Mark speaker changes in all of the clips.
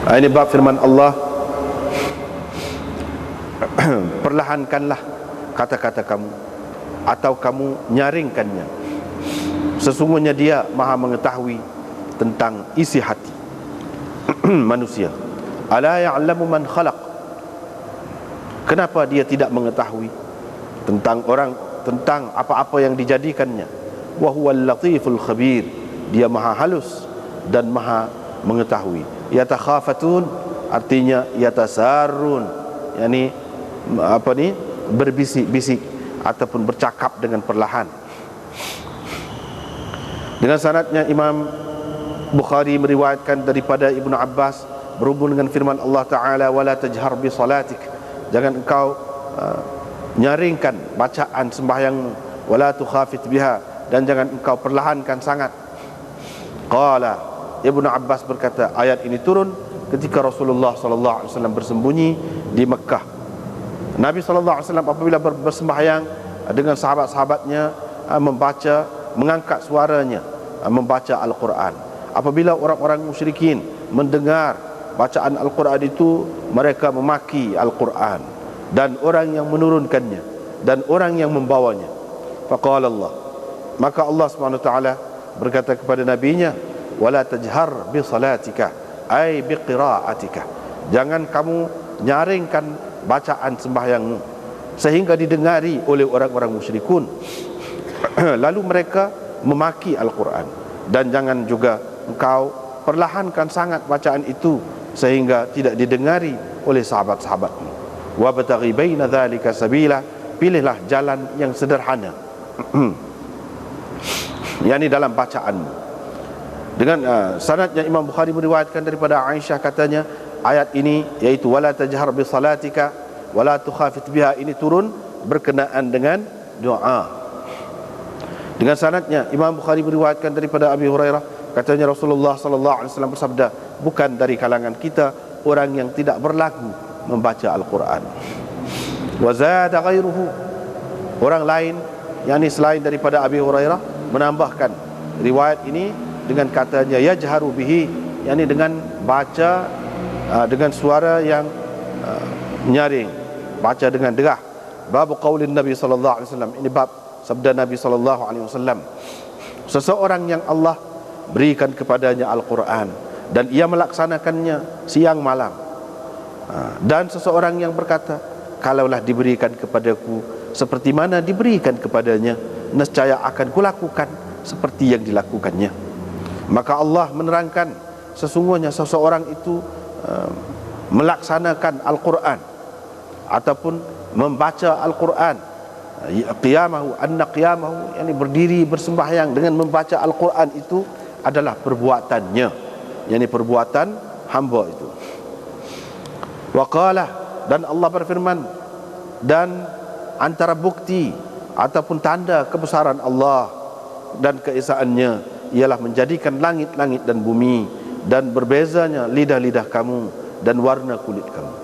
Speaker 1: Ini bab firman Allah, perlahankanlah kata-kata kamu, atau kamu nyaringkannya. Sesungguhnya dia maha mengetahui tentang isi hati manusia. Ala ya'lamu man khalaq. Kenapa dia tidak mengetahui tentang tentang apa-apa yang dijadikannya? Wa huwal latiful khabir. Dia maha halus dan maha mengetahui. Yatakhafatun artinya yatasarrun, yakni berbisik-bisik ataupun bercakap dengan perlahan. Dengan sanadnya Imam Bukhari meriwayatkan daripada Ibnu Abbas berhubung dengan firman Allah Ta'ala, wala tajhar bi salatik, jangan engkau nyaringkan bacaan sembahyangmu, wala tukhafit biha, dan jangan engkau perlahankan sangat. Qala, Ibnu Abbas berkata, ayat ini turun ketika Rasulullah sallallahu alaihi wasallam bersembunyi di Mekah. Nabi sallallahu alaihi wasallam apabila bersembahyang dengan sahabat-sahabatnya mengangkat suaranya membaca Al-Quran. Apabila orang-orang musyrikin mendengar bacaan Al-Quran itu, mereka memaki Al-Quran dan orang yang menurunkannya dan orang yang membawanya. Faqala Allah, maka Allah Subhanahu wa taala berkata kepada nabinya, wala tajhar bi salatika ay bi qiraatika, jangan kamu nyaringkan bacaan sembahyangmu sehingga didengari oleh orang-orang musyrikun. Lalu mereka memaki Al-Quran, dan jangan juga engkau perlahankan sangat bacaan itu sehingga tidak didengari oleh sahabat-sahabatmu. Wabtaghi baina dzalika sabila, pilihlah jalan yang sederhana yakni dalam bacaanmu. Dengan sanadnya Imam Bukhari meriwayatkan daripada Aisyah, katanya ayat ini, yaitu wala tajhar bi salatika wala tukhafit biha, ini turun berkenaan dengan doa. Dengan sanadnya Imam Bukhari meriwayatkan daripada Abi Hurairah, katanya Rasulullah sallallahu alaihi wasallam bersabda, bukan dari kalangan kita orang yang tidak berlagu membaca Al-Quran. Wa zada ghairuhu, orang lain yakni selain daripada Abi Hurairah menambahkan riwayat ini dengan katanya yajharu bihi, yakni dengan baca dengan suara yang nyaring, baca dengan derah. Bab qaulin Nabi sallallahu alaihi wasallam, ini bab sabda Nabi sallallahu alaihi wasallam, seseorang yang Allah berikan kepadanya Al-Quran dan ia melaksanakannya siang malam, dan seseorang yang berkata, kalaulah diberikan kepadaku seperti mana diberikan kepadanya, nescaya akan kulakukan seperti yang dilakukannya. Maka Allah menerangkan, sesungguhnya seseorang itu melaksanakan Al-Quran ataupun membaca Al-Quran, qiyamahu, anna qiyamahu, yakni berdiri bersembahyang dengan membaca Al-Quran itu adalah perbuatannya, yakni perbuatan hamba itu. Wa qala, dan Allah berfirman, dan antara bukti ataupun tanda kebesaran Allah dan keesaannya ialah menjadikan langit-langit dan bumi, dan berbezanya lidah-lidah kamu dan warna kulit kamu.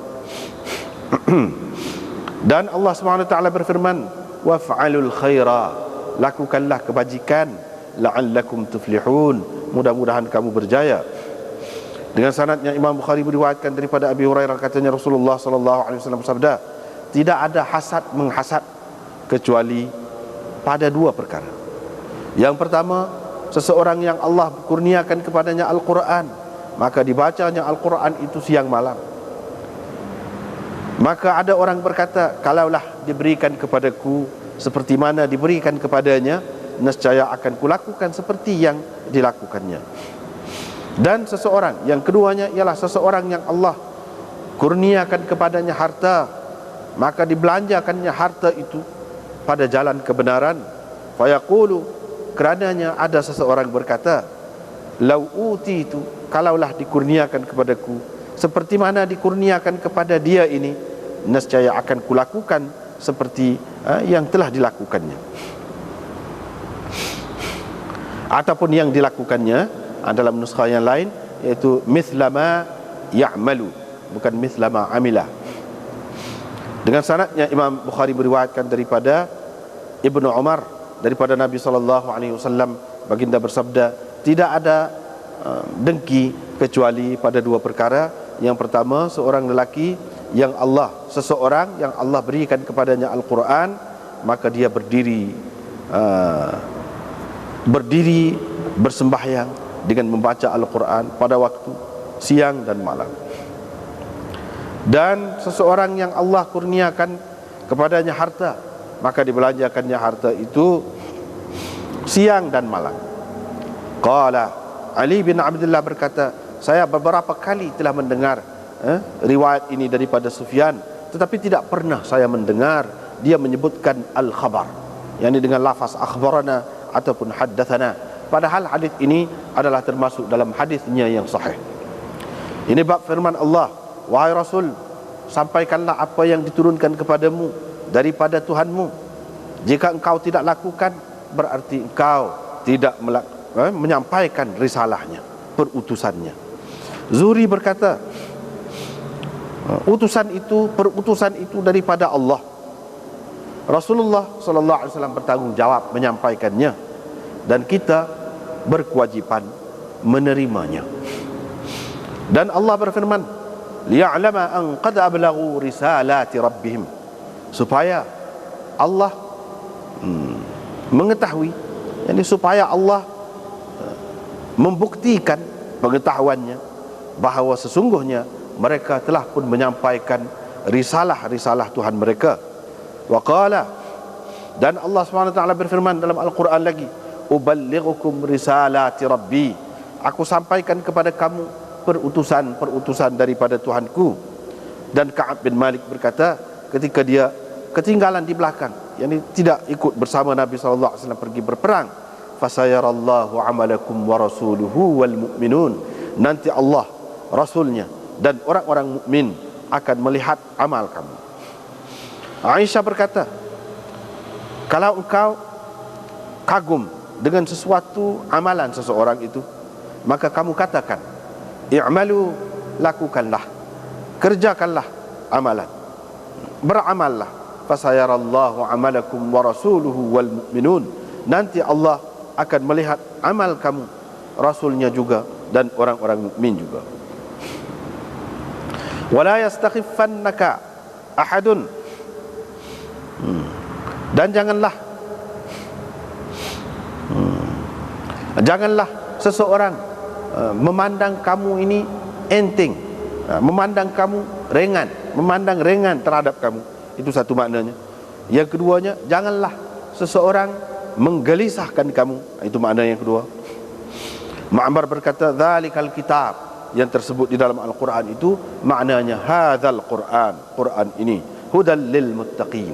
Speaker 1: Dan Allah SWT berfirman, waf'alul khaira, lakukanlah kebajikan, la'allakum tuflihun, mudah-mudahan kamu berjaya. Dengan sanadnya Imam Bukhari meriwayatkan daripada Abi Hurairah, katanya Rasulullah SAW bersabda, tidak ada hasad menghasad kecuali pada dua perkara. Yang pertama, seseorang yang Allah kurniakan kepadanya Al-Quran, maka dibacanya Al-Quran itu siang malam. Maka ada orang berkata, kalaulah diberikan kepadaku seperti mana diberikan kepadanya, nescaya akan kulakukan seperti yang dilakukannya. Dan seseorang yang keduanya ialah seseorang yang Allah kurniakan kepadanya harta, maka dibelanjakannya harta itu pada jalan kebenaran. Fayaqulu, kerananya ada seseorang berkata, lau utitu, kalaulah dikurniakan kepadaku seperti mana dikurniakan kepada dia ini, nescaya akan kulakukan seperti yang telah dilakukannya. Ataupun yang dilakukannya dalam nuskha yang lain, yaitu mithlama ya'malu, bukan mithlama amila. Dengan sanadnya Imam Bukhari beriwayatkan daripada Ibnu Umar, daripada Nabi SAW, baginda bersabda, tidak ada dengki kecuali pada dua perkara, Yang pertama, seseorang yang Allah berikan kepadanya Al-Quran, maka dia berdiri bersembahyang dengan membaca Al-Quran pada waktu siang dan malam. Dan seseorang yang Allah kurniakan kepadanya harta, maka dibelanjakannya harta itu siang dan malam. Qala Ali bin Abdullah berkata, saya beberapa kali telah mendengar riwayat ini daripada Sufyan, tetapi tidak pernah saya mendengar dia menyebutkan al-khabar, yakni dengan lafaz akhbarana ataupun haddatsana, padahal hadis ini adalah termasuk dalam hadisnya yang sahih. Ini bab firman Allah, wahai Rasul, sampaikanlah apa yang diturunkan kepadamu daripada Tuhanmu. Jika engkau tidak lakukan, berarti engkau tidak menyampaikan risalahnya, perutusannya. Zuhri berkata, perutusan itu daripada Allah. Rasulullah sallallahu alaihi wasallam bertanggung jawab menyampaikannya, dan kita berkewajiban menerimanya. Dan Allah berfirman, liya'lama an qad ablaghu risalati rabbihim, supaya Allah mengetahui, yani supaya Allah membuktikan pengetahuannya bahawa sesungguhnya mereka telah pun menyampaikan risalah Tuhan mereka. Wa qala, dan Allah SWT berfirman dalam Al-Quran lagi, uballighukum risalati rabbi, aku sampaikan kepada kamu perutusan daripada Tuhanku. Dan Ka'ab bin Malik berkata, ketika dia ketinggalan di belakang, yakni tidak ikut bersama Nabi SAW pergi berperang, fasayarallahu amalakum wa rasuluhu wal mu'minun, nanti Allah, Rasulnya dan orang-orang mukmin akan melihat amal kamu. Aisyah berkata, kalau engkau kagum dengan sesuatu amalan seseorang itu, maka kamu katakan, i'malu, lakukanlah, kerjakanlah amalan, beramallah, fasayarallahu amalakum wa rasuluhu wal mu'minun, nanti Allah akan melihat amal kamu, Rasulnya juga dan orang-orang mukmin juga. Wala yastakhiffannaka ahadun, dan janganlah seseorang memandang kamu ini enteng, memandang kamu ringan, memandang ringan terhadap kamu. Itu satu maknanya. Yang keduanya, janganlah seseorang menggelisahkan kamu. Itu makna yang kedua. Ma'mar berkata, dzalikal kitab, yang tersebut di dalam Al-Quran itu maknanya hadzal Quran, Quran ini hudal lil muttaqin,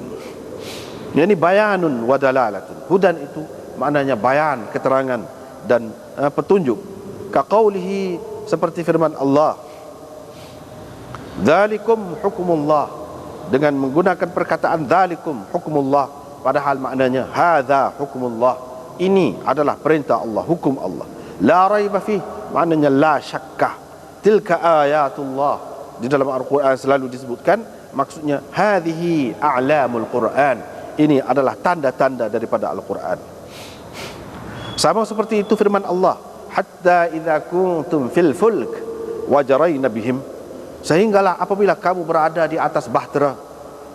Speaker 1: yani bayanun wa dalalatun. Hudan itu maknanya bayan, keterangan dan petunjuk. Ka qaulihi, seperti firman Allah, dzalikum hukumullah, dengan menggunakan perkataan dzalikum hukumullah, padahal maknanya hadza hukumullah, ini adalah perintah Allah, hukum Allah. La raiba fih, maknanya la syakkah. Tilka ayatullah, di dalam Al-Quran selalu disebutkan, maksudnya hadhihi a'lamul Quran, ini adalah tanda-tanda daripada Al-Quran. Sama seperti itu firman Allah, hatta idza kuntum fil fulk wajarayna bihim, sehinggalah apabila kamu berada di atas bahtera,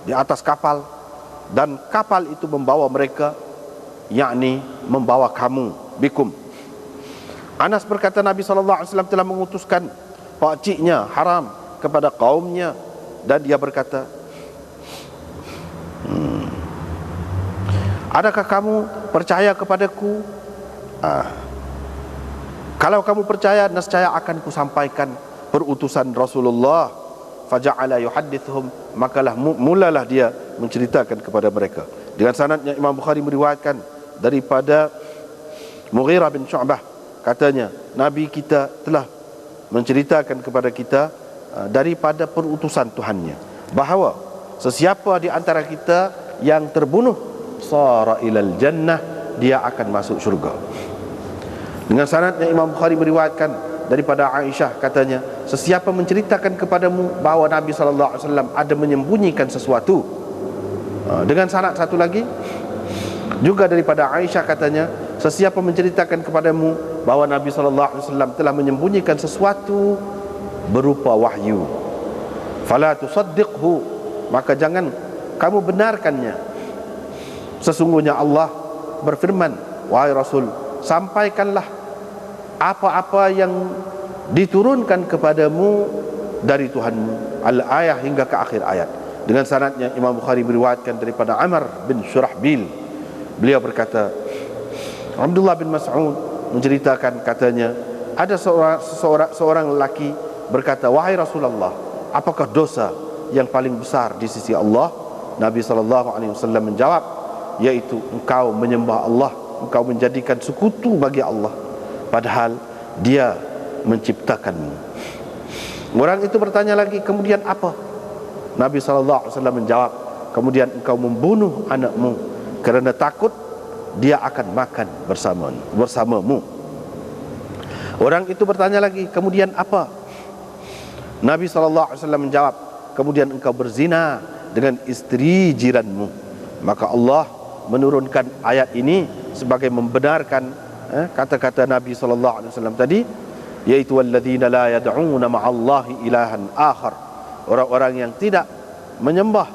Speaker 1: di atas kapal, dan kapal itu membawa mereka, yakni membawa kamu, bikum. Anas berkata, Nabi SAW telah mengutuskan pakciknya Haram kepada kaumnya, dan dia berkata, adakah kamu percaya kepadaku? Kalau kamu percaya, nescaya akan kusampaikan perutusan Rasulullah. Faja'ala yuhaddithuhum, makalah mulalah dia menceritakan kepada mereka. Dengan sanadnya Imam Bukhari meriwayatkan daripada Mughirah bin Syu'bah, katanya, Nabi kita telah menceritakan kepada kita daripada perutusan Tuhannya, bahawa sesiapa di antara kita yang terbunuh, sara ilal jannah, dia akan masuk syurga. Dengan sanadnya Imam Bukhari meriwayatkan daripada Aisyah, katanya, sesiapa menceritakan kepadamu bahawa Nabi SAW ada menyembunyikan sesuatu. Dengan sanad satu lagi juga daripada Aisyah, katanya, sesiapa menceritakan kepadamu bahawa Nabi SAW telah menyembunyikan sesuatu berupa wahyu. Fala tusaddiqhu, maka jangan kamu benarkannya. Sesungguhnya Allah berfirman, wahai Rasul, sampaikanlah apa-apa yang diturunkan kepadamu dari Tuhanmu. Al-ayah hingga ke akhir ayat. Dengan sanadnya Imam Bukhari meriwayatkan daripada Amr bin Syurahbil. Beliau berkata, Abdullah bin Mas'ud menceritakan, katanya, ada seorang lelaki berkata, wahai Rasulullah, apakah dosa yang paling besar di sisi Allah? Nabi SAW menjawab, yaitu engkau menyembah Allah, engkau menjadikan sekutu bagi Allah, padahal Dia menciptakanmu. Orang itu bertanya lagi, kemudian apa? Nabi SAW menjawab, kemudian engkau membunuh anakmu kerana takut dia akan makan bersamamu. Orang itu bertanya lagi, kemudian apa? Nabi SAW menjawab, kemudian engkau berzina dengan istri jiranmu. Maka Allah menurunkan ayat ini sebagai membenarkan kata-kata Nabi SAW tadi, yaitu walladzina la yad'una ma'allahi ilahan akhar, orang-orang yang tidak menyembah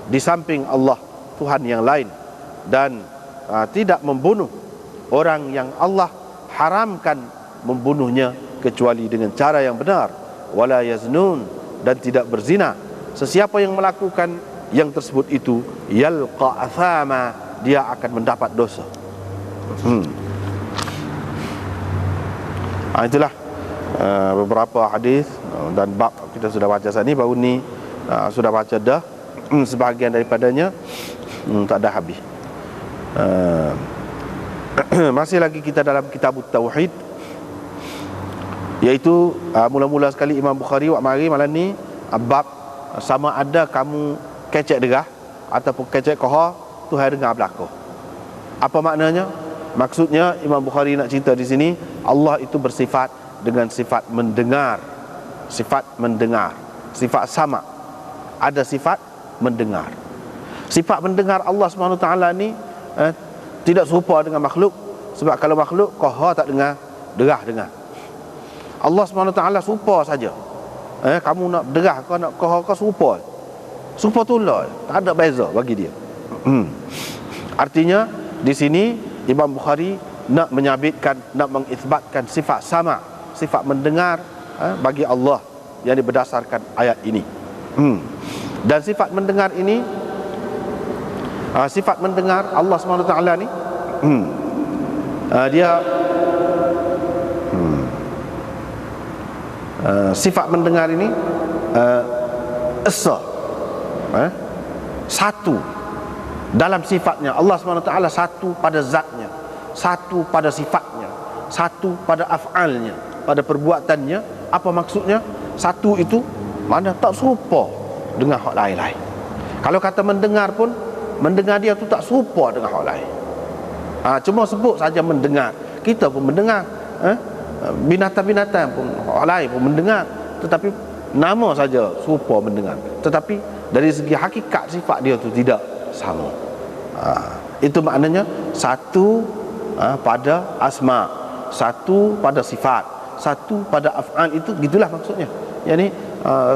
Speaker 1: di samping Allah Tuhan yang lain, dan tidak membunuh orang yang Allah haramkan membunuhnya kecuali dengan cara yang benar, wala yaznun, dan tidak berzina. Sesiapa yang melakukan yang tersebut itu yalqa athama, dia akan mendapat dosa. Itulah beberapa hadis dan bab kita sudah baca saat ini. Baru ni sudah baca dah sebahagian daripadanya, tak ada habis. Masih lagi kita dalam kitab Tauhid, iaitu mula-mula sekali Imam Bukhari mari malam ni bab sama ada kamu kecek derah ataupun kecek kohar, Tuhan dengar belakang. Apa maknanya? Maksudnya Imam Bukhari nak cerita di sini, Allah itu bersifat dengan sifat mendengar. Sifat mendengar, sifat sama. Ada sifat mendengar. Sifat mendengar Allah SWT ni tidak serupa dengan makhluk. Sebab kalau makhluk, kohar tak dengar, derah dengar. Allah SWT serupa saja. Kamu nak derah kau nak kohar kau serupa. Serupa tu lah, tak ada beza bagi dia. Artinya di sini Imam Bukhari nak menyabitkan, nak mengisbatkan sifat sama, sifat mendengar bagi Allah yang berdasarkan ayat ini. Dan sifat mendengar ini, sifat mendengar Allah SWT ni, dia sifat mendengar ini esa, satu dalam sifatnya. Allah SWT satu pada zatnya, satu pada sifatnya, satu pada af'alnya, pada perbuatannya. Apa maksudnya? Satu itu mana tak serupa dengan hak lain-lain. Kalau kata mendengar pun, mendengar dia tu tak serupa dengan hak lain. Cuma sebut saja mendengar. Kita pun mendengar, binatang-binatang pun, hak lain pun mendengar, tetapi nama saja serupa mendengar, tetapi dari segi hakikat sifat dia tu tidak sama. Itu maknanya satu pada asma, satu pada sifat, satu pada af'al. Itu gitulah maksudnya. Yani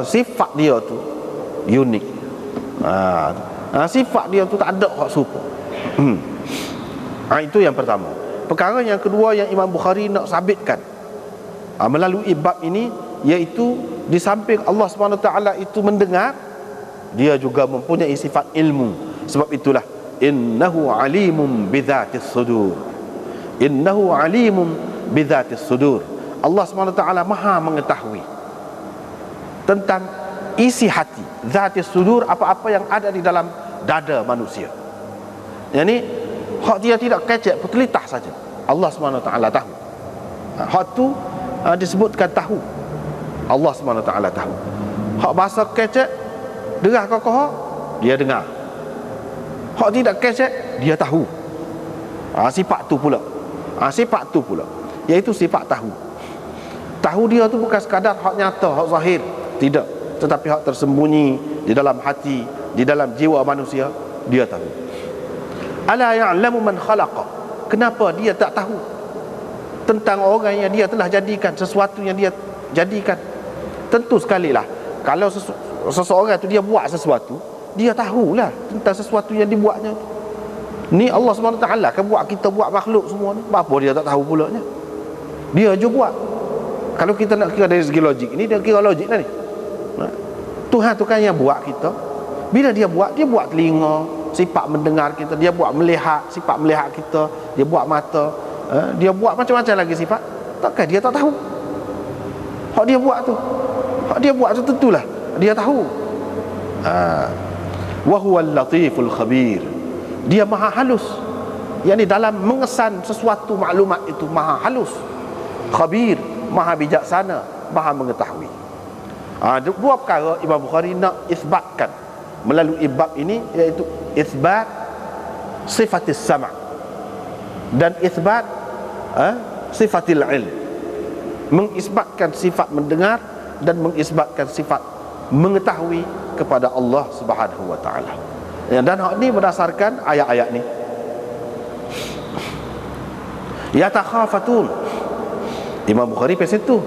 Speaker 1: sifat dia tu unik. Sifat dia tu tak ada hak serupa. Itu yang pertama. Perkara yang kedua yang Imam Bukhari nak sabitkan melalui bab ini, iaitu di samping Allah SWT itu mendengar, dia juga mempunyai sifat ilmu. Sebab itulah innahu alimun bidzatis sudur. Innahu alimun bidzatis sudur. Allah SWT maha mengetahui tentang isi hati, zatis sudur, apa-apa yang ada di dalam dada manusia. Yani hak dia tidak kecek petelitah saja, Allah SWT tahu. Hak tu disebutkan tahu. Allah SWT tahu. Hak bahasa kecek, derah kokoh, dia dengar. Hak tidak kecek, dia tahu. Sifat tu pula. Sifat tu pula, iaitu sifat tahu. Tahu dia tu bukan sekadar hak nyata, hak zahir, tidak, tetapi hak tersembunyi di dalam hati, di dalam jiwa manusia, dia tahu. Ala ya'lamu man khalaqa. Kenapa dia tak tahu tentang orang yang dia telah jadikan, sesuatu yang dia jadikan? tentu sekali lah, kalau seseorang tu dia buat sesuatu, dia tahulah tentang sesuatu yang dibuatnya. Ni Allah SWT kan buat kita, buat makhluk semua ni, apa dia tak tahu pula nya? Dia je buat. Kalau kita nak kira dari segi logik, ini dia kira logik dah ni. Tuhan tu kan yang buat kita. Bila dia buat telinga, sifat mendengar kita, dia buat melihat, sifat melihat kita, dia buat mata, dia buat macam-macam lagi sifat. Takkan dia tak tahu? Hak dia buat tu tentulah dia tahu. Wa huwal latiful khabir. Dia maha halus. Yang ni dalam mengesan sesuatu maklumat itu maha halus. Khabir, maha bijaksana, maha mengetahui. Dua perkara Imam Bukhari nak isbatkan melalui bab ini, iaitu isbat sifatis sama' dan isbat sifatil ilm. Mengisbatkan sifat mendengar dan mengisbatkan sifat mengetahui kepada Allah Subhanahu wa taala. Dan hak ni berdasarkan ayat-ayat ni. Yatakhafatun. Imam Bukhari pasal tu.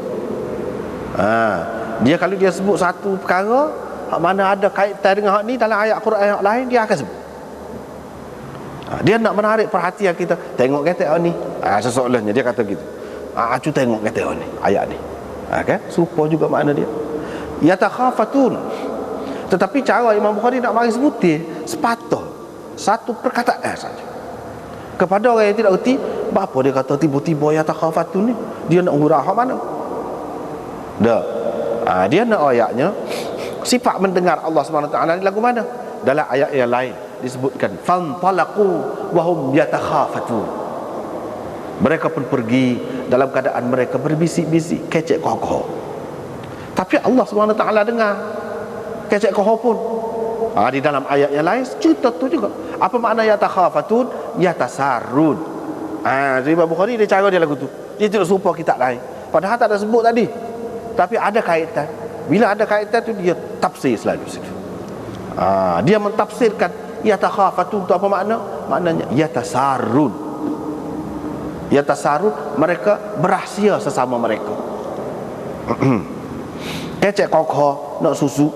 Speaker 1: Dia kalau dia sebut satu perkara hak mana ada kaitan dengan hak ni dalam ayat Quran yang lain, dia akan sebut. Dia nak menarik perhatian kita. Tengok kata hak ni. Sesoalnya dia kata gitu. Acu tengok kata hak ni, ayat ni. Kan? Serupa juga makna dia. Yatakhafatun. Tetapi cara Imam Bukhari nak mari sebutin sepatah satu perkataan saja. Kepada orang yang tidak erti, apa dia kata tiba-tiba yatakhafatun ni? Dia nak hurah hak mana? Dah. Dia nak ayatnya sifat mendengar Allah SWT ni lagu mana? Dalam ayat yang lain disebutkan fantalaqu wa hum yatakhafatun. Mereka pun pergi dalam keadaan mereka berbisik-bisik, kecek kokoh. Tapi Allah SWT dengar kecek kokoh pun. Di dalam ayat yang lain cerita tu juga. Apa makna yatakhafatun? Yatasarrun. Jadi Imam Bukhari dia cara dia lagu tu. Dia tidak serupa kitab lain. Padahal tak ada sebut tadi, tapi ada kaitan. Bila ada kaitan tu dia tafsir selalu situ. Dia mentafsirkan yatakhafatun tu apa makna? Maknanya yatasarrun. Yatasarrun, mereka berahsia sesama mereka. Kecek kokoh nak susu,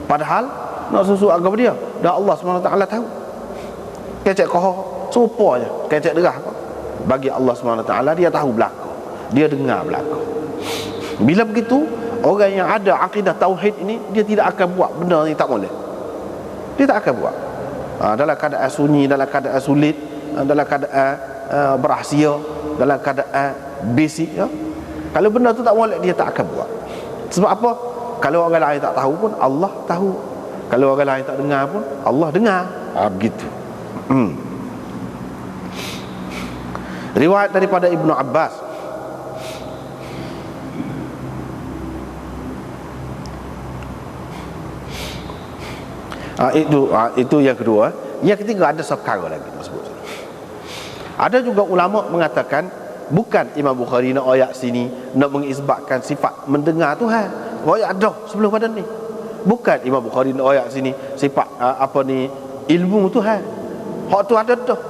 Speaker 1: padahal nak susu agama dia dah Allah SWT tahu. Kecek kokoh serupa je kecek derah. Bagi Allah SWT dia tahu belaka, dia dengar belaka. Bila begitu, orang yang ada akidah tauhid ini, dia tidak akan buat benda yang tak boleh. Dia tak akan buat dalam keadaan sunyi, dalam keadaan sulit, dalam keadaan berahsia, dalam keadaan basic, ya. Kalau benda tu tak boleh, dia tak akan buat. Sebab apa? Kalau orang lain tak tahu pun Allah tahu. Kalau orang lain tak dengar pun Allah dengar. Begitu. Riwayat daripada Ibnu Abbas, itu yang kedua. Yang ketiga ada perkara lagi tersebut. Ada juga ulama mengatakan bukan Imam Bukhari nak ayat sini nak mengisbatkan sifat mendengar Tuhan. Ayat dah sebelum pada ni. Bukan Imam Bukhari nak ayat sini sifat ilmu Tuhan. Hak tu ada dah.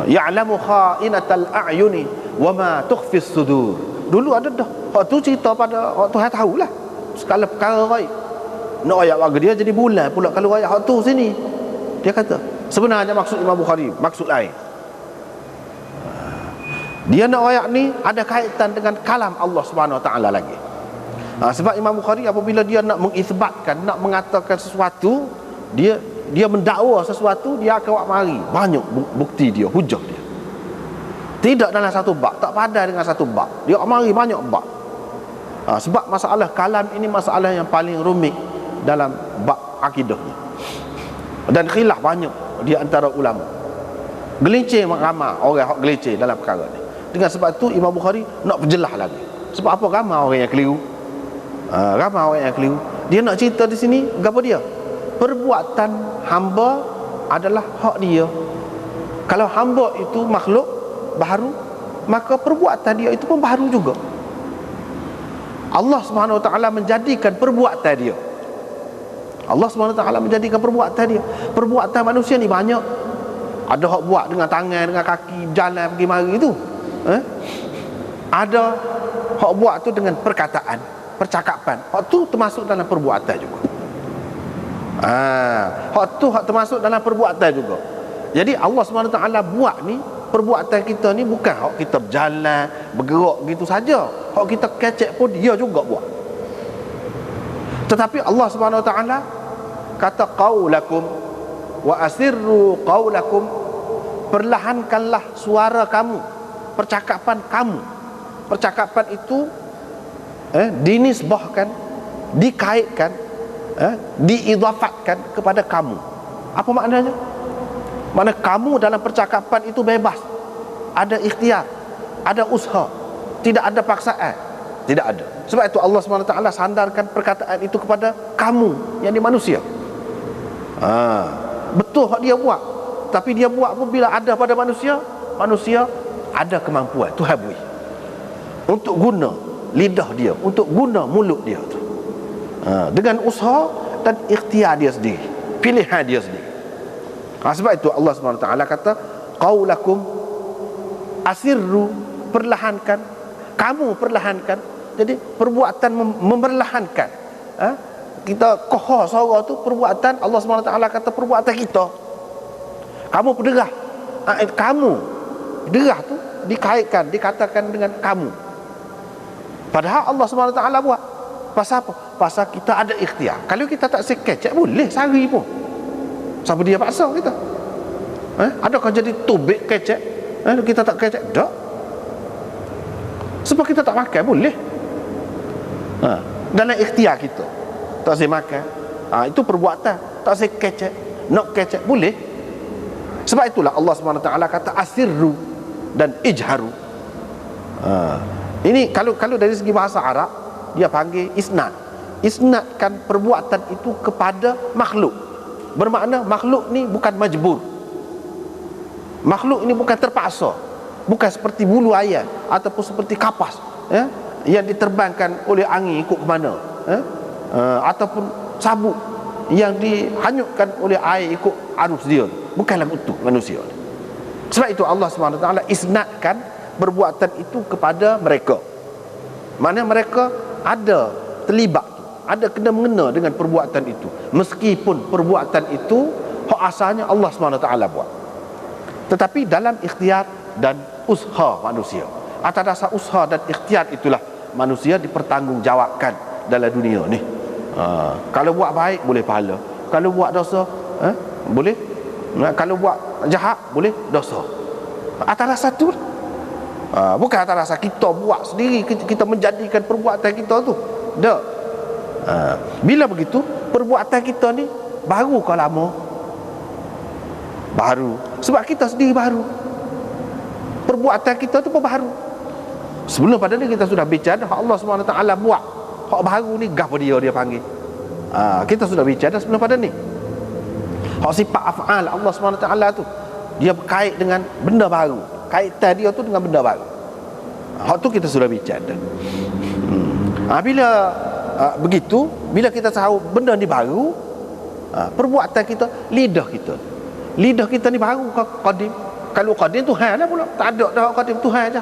Speaker 1: Ya'lamu kha'inatal a'yuni wa ma tukhfis sudur. Dulu ada dah. Hak tu cerita pada hak Tuhan tahulah segala perkara baik. Nak ayat bagi dia jadi bulan pula kalau ayat hak tu sini. Dia kata sebenarnya maksud Imam Bukhari maksud lain. Dia nak ayat ni ada kaitan dengan kalam Allah Subhanahu Wa Taala lagi. Sebab Imam Bukhari apabila dia nak mengisbatkan, nak mengatakan sesuatu, dia mendakwa sesuatu, dia akan buat mari banyak bukti dia, hujah dia. Tidak dalam satu bab, tak padan dengan satu bab. Dia mari banyak bab. Sebab masalah kalam ini masalah yang paling rumit dalam bab akidahnya. Dan khilaf banyak di antara ulama. Gelincir ramai orang hak gelincir dalam perkara ni. Dengan sebab tu Imam Bukhari nak perjelas lagi. Sebab apa? Ramai orang yang keliru. Ramai orang yang keliru. Dia nak cerita di sini apa dia? Perbuatan hamba adalah hak dia. Kalau hamba itu makhluk baharu, maka perbuatan dia itu pun baharu juga. Allah Subhanahu Wa Taala menjadikan perbuatan dia. Allah Subhanahu Wa Taala menjadikan perbuatan dia. Perbuatan manusia ni banyak. Ada hak buat dengan tangan, dengan kaki, jalan pergi mari itu. Ada hak buat tu dengan perkataan percakapan, hak tu termasuk dalam perbuatan juga. Hak tu hak termasuk dalam perbuatan juga. Jadi Allah SWT buat ni, perbuatan kita ni bukan hak kita berjalan, bergerak gitu saja. Hak kita kecek pun dia juga buat. Tetapi Allah SWT kata qaulakum wa asirru qaulakum, perlahankanlah suara kamu, percakapan kamu. Percakapan itu dinisbahkan, dikaitkan, diidafatkan kepada kamu. Apa maknanya? Makna kamu dalam percakapan itu bebas, ada ikhtiar, ada usaha, tidak ada paksaan, tidak ada. Sebab itu Allah SWT sandarkan perkataan itu kepada kamu, yang di manusia. Betul hak dia buat, tapi dia buat pun bila ada pada manusia, manusia ada kemampuan Tuhan beri untuk guna lidah dia, untuk guna mulut dia tu, dengan usaha dan ikhtiar dia sendiri, pilihan dia sendiri. Sebab itu Allah SWT kata qaulakum asirru, perlahankan, kamu perlahankan. Jadi perbuatan memperlahankan, kita kohor suara tu perbuatan. Allah SWT kata perbuatan kita. Kamu berderah, kamu derah tu dikaitkan, dikatakan dengan kamu, padahal Allah SWT buat. Pasal apa? Pasal kita ada ikhtiar. Kalau kita tak sekecek, boleh sehari pun. Siapa dia paksa kita? Adakah jadi tubik kecek? Kita tak kecek? Tak. Sebab kita tak makan, boleh. Dalam ikhtiar kita tak saya makan, itu perbuatan. Tak saya kecek, nak kecek, boleh. Sebab itulah Allah SWT kata asirru dan ijharu. Ini kalau dari segi bahasa Arab, dia panggil isnad. Isnadkan perbuatan itu kepada makhluk. Bermakna makhluk ni bukan majbur, makhluk ini bukan terpaksa, bukan seperti bulu ayam ataupun seperti kapas, yang diterbangkan oleh angin ikut ke mana, ataupun sabuk yang dihanyutkan oleh air ikut arus dia. Bukanlah itu manusia. Sebab itu Allah SWT isnadkan perbuatan itu kepada mereka. Mana mereka ada terlibat, ada kena mengena dengan perbuatan itu, meskipun perbuatan itu hak asalnya Allah SWT buat, tetapi dalam ikhtiar dan usaha manusia. Atas dasar usaha dan ikhtiar itulah manusia dipertanggungjawabkan dalam dunia ni. Kalau buat baik boleh pahala, kalau buat dosa boleh, kalau buat jahat boleh dosa. Atas dasar tu, bukan atas dasar kita buat sendiri, kita menjadikan perbuatan kita tu. Tak. Bila begitu, perbuatan kita ni baru ke lama? Baru. Sebab kita sendiri baru. Perbuatan kita tu pun baru. Sebelum pada ni kita sudah bicara hak Allah SWT buat. Hak baru ni gapo dia panggil. Kita sudah bicara sebelum pada ni. Hak sifat af'al Allah SWT tu, dia berkait dengan benda baru. Kaitan dia tu dengan benda baru. Hak tu kita sudah bicara. Bila begitu, bila kita tahu benda ni baru, perbuatan kita, lidah kita ni baru ke qadim? Kalau qadim Tuhan lah pula, tak ada dah qadim, Tuhan aja.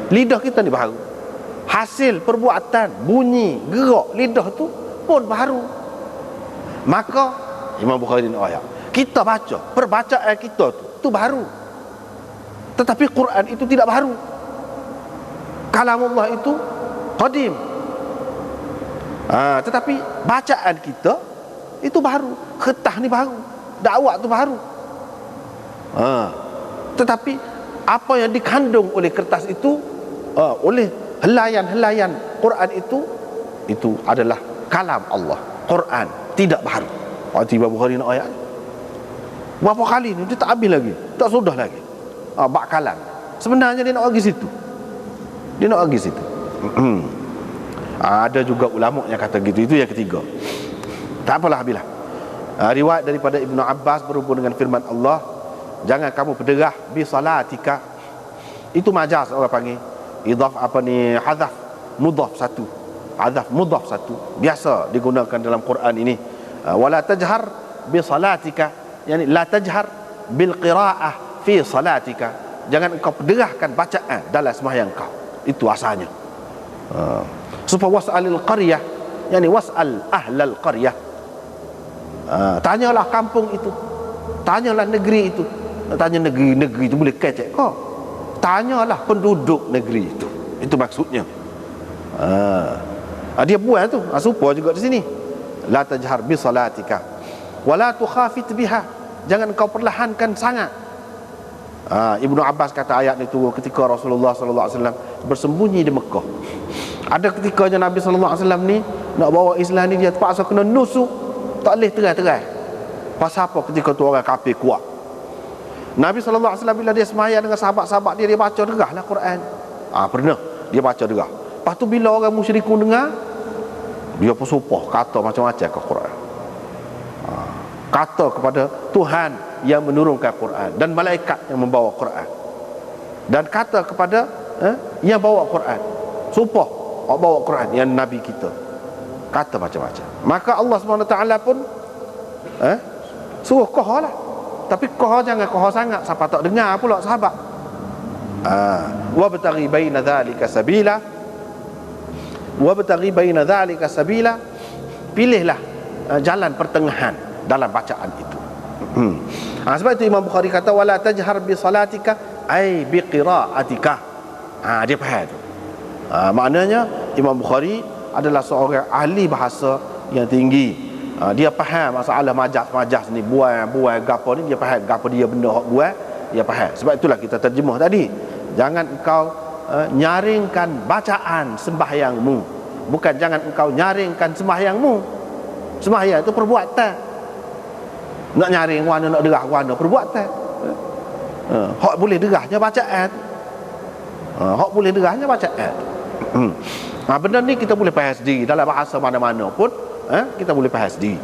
Speaker 1: Lidah kita ni baru, hasil perbuatan, bunyi, gerak lidah tu pun baru. Maka Imam Bukhari ni ayat, kita baca, perbacaan kita tu baru, tetapi Quran itu tidak baru. Kalamullah itu qadim, tetapi bacaan kita itu baru. Khetah ni baru, dakwah tu baru. Tetapi apa yang dikandung oleh kertas itu, oleh helaian-helaian Quran itu adalah kalam Allah. Quran tidak baru. Waktu Imam Bukhari nak ayat berapa kali ni dia tak habis lagi, tak sudah lagi. Bak kalam, sebenarnya dia nak pergi situ, dia nak pergi situ. Ada juga ulama yang kata gitu. Itu yang ketiga. Tak apalah, bila riwayat daripada Ibnu Abbas berhubung dengan firman Allah, jangan kamu berderah bi salatika. Itu majaz orang panggil. Idhaf hadaf mudhaf satu. Hadaf mudhaf satu biasa digunakan dalam Quran ini. Wala tajhar bi salatika, yani la tajhar bil qiraah fi salatika. Jangan engkau berderahkan bacaan dalam sembahyang kau. Itu asalnya. Supaya was'alil qaryah, yakni was'al ahlal qaryah. Tanyalah kampung itu, tanyalah negeri itu. Tanya negeri itu boleh kecek kau. Tanyalah penduduk negeri itu. Itu maksudnya. Dia buat tu. Supaya juga di sini. La tajhar bi salatika wa la tukhafit biha. Jangan kau perlahankan sangat. Ibnu Abbas kata ayat itu ketika Rasulullah sallallahu alaihi wasallam bersembunyi di Mekah. Ada ketikanya Nabi sallallahu alaihi wasallam ni nak bawa Islam ni, dia terpaksa kena nusuk, tak boleh terai-terai. Pasal apa? Ketika tu orang kafir kuat. Nabi sallallahu alaihi wasallam bila dia sembahyang dengan sahabat-sahabat dia baca derahlah Quran. Pernah dia baca derah. Lepas tu bila orang musyrikun dengar, dia pun sumpah kata macam-macam ke Quran. Kata kepada Tuhan yang menurunkan Quran dan malaikat yang membawa Quran, dan kata kepada yang bawa Quran, sumpah bawa Quran yang Nabi kita, kata macam-macam. Maka Allah SWT pun suruh koha lah. Tapi koha jangan koha sangat siapa tak dengar pula sahabat. Wabtaghi baina dhalika sabila, wabtaghi baina dhalika sabila. Pilihlah jalan pertengahan dalam bacaan itu. Sebab itu Imam Bukhari kata wala tajhar bi salatika ay bi qiraatika. Dia faham tu. Maknanya Imam Bukhari adalah seorang ahli bahasa yang tinggi. Dia faham masalah majaz ni, buai gapo ni, dia faham gapo dia benda hak buat, dia faham. Sebab itulah kita terjemah tadi, jangan engkau nyaringkan bacaan sembahyangmu. Bukan jangan engkau nyaringkan sembahyangmu. Sembahyang itu perbuatan. Nak nyaring warna, nak derah warna, perbuatan. Hak boleh derahnya bacaan. Hak boleh derahnya bacaan. Benda ni kita boleh faham sendiri dalam bahasa mana-mana pun. Kita boleh faham sendiri.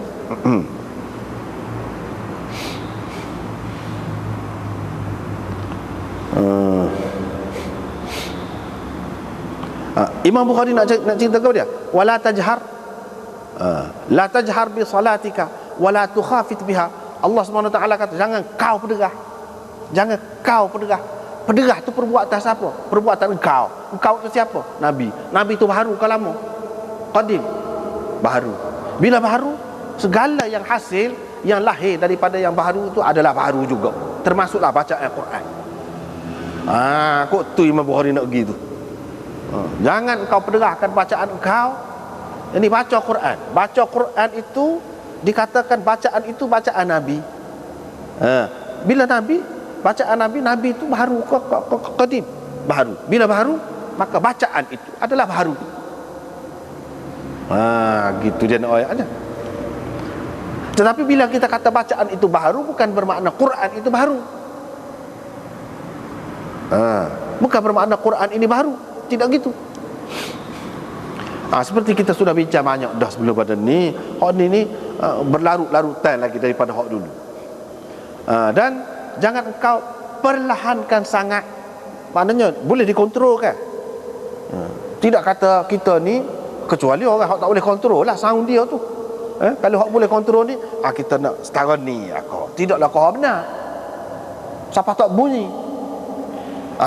Speaker 1: Imam Bukhari nak cerita kepada dia, wala tajhar, la tajhar bi salatika wala tukhafit biha. Allah SWT kata jangan kau berderah. Jangan kau berderah. Berderah tu perbuatan siapa? Perbuatan engkau. Engkau tu siapa? Nabi. Nabi tu baharu ke lama? Qadim. Baharu. Bila baharu, segala yang hasil, yang lahir daripada yang baharu itu adalah baharu juga. Termasuklah bacaan Al-Quran. Kok tu Imam Bukhari nak pergi tu. Jangan engkau perderahkan bacaan engkau. Ini baca Quran. Baca Quran itu dikatakan bacaan itu bacaan Nabi. Bila Nabi, bacaan Nabi itu baharu ke qadim, baharu. Bila baharu, maka bacaan itu adalah baharu. Gitu dia nak ayatnya. Tetapi bila kita kata bacaan itu baharu, bukan bermakna Quran itu baharu. Bukan bermakna Quran ini baharu. Tidak gitu. Seperti kita sudah bincang banyak dah sebelum pada ni. Hak ni berlarut-larutan lagi daripada hak dulu. Dan jangan engkau perlahankan sangat. Maknanya boleh dikontrol kan? Tidak kata kita ni, kecuali orang hak tak boleh kontrol lah sound dia tu. Kalau hak boleh kontrol ni, kita nak setara ni aku. Tidaklah kau benar. Siapa tak bunyi?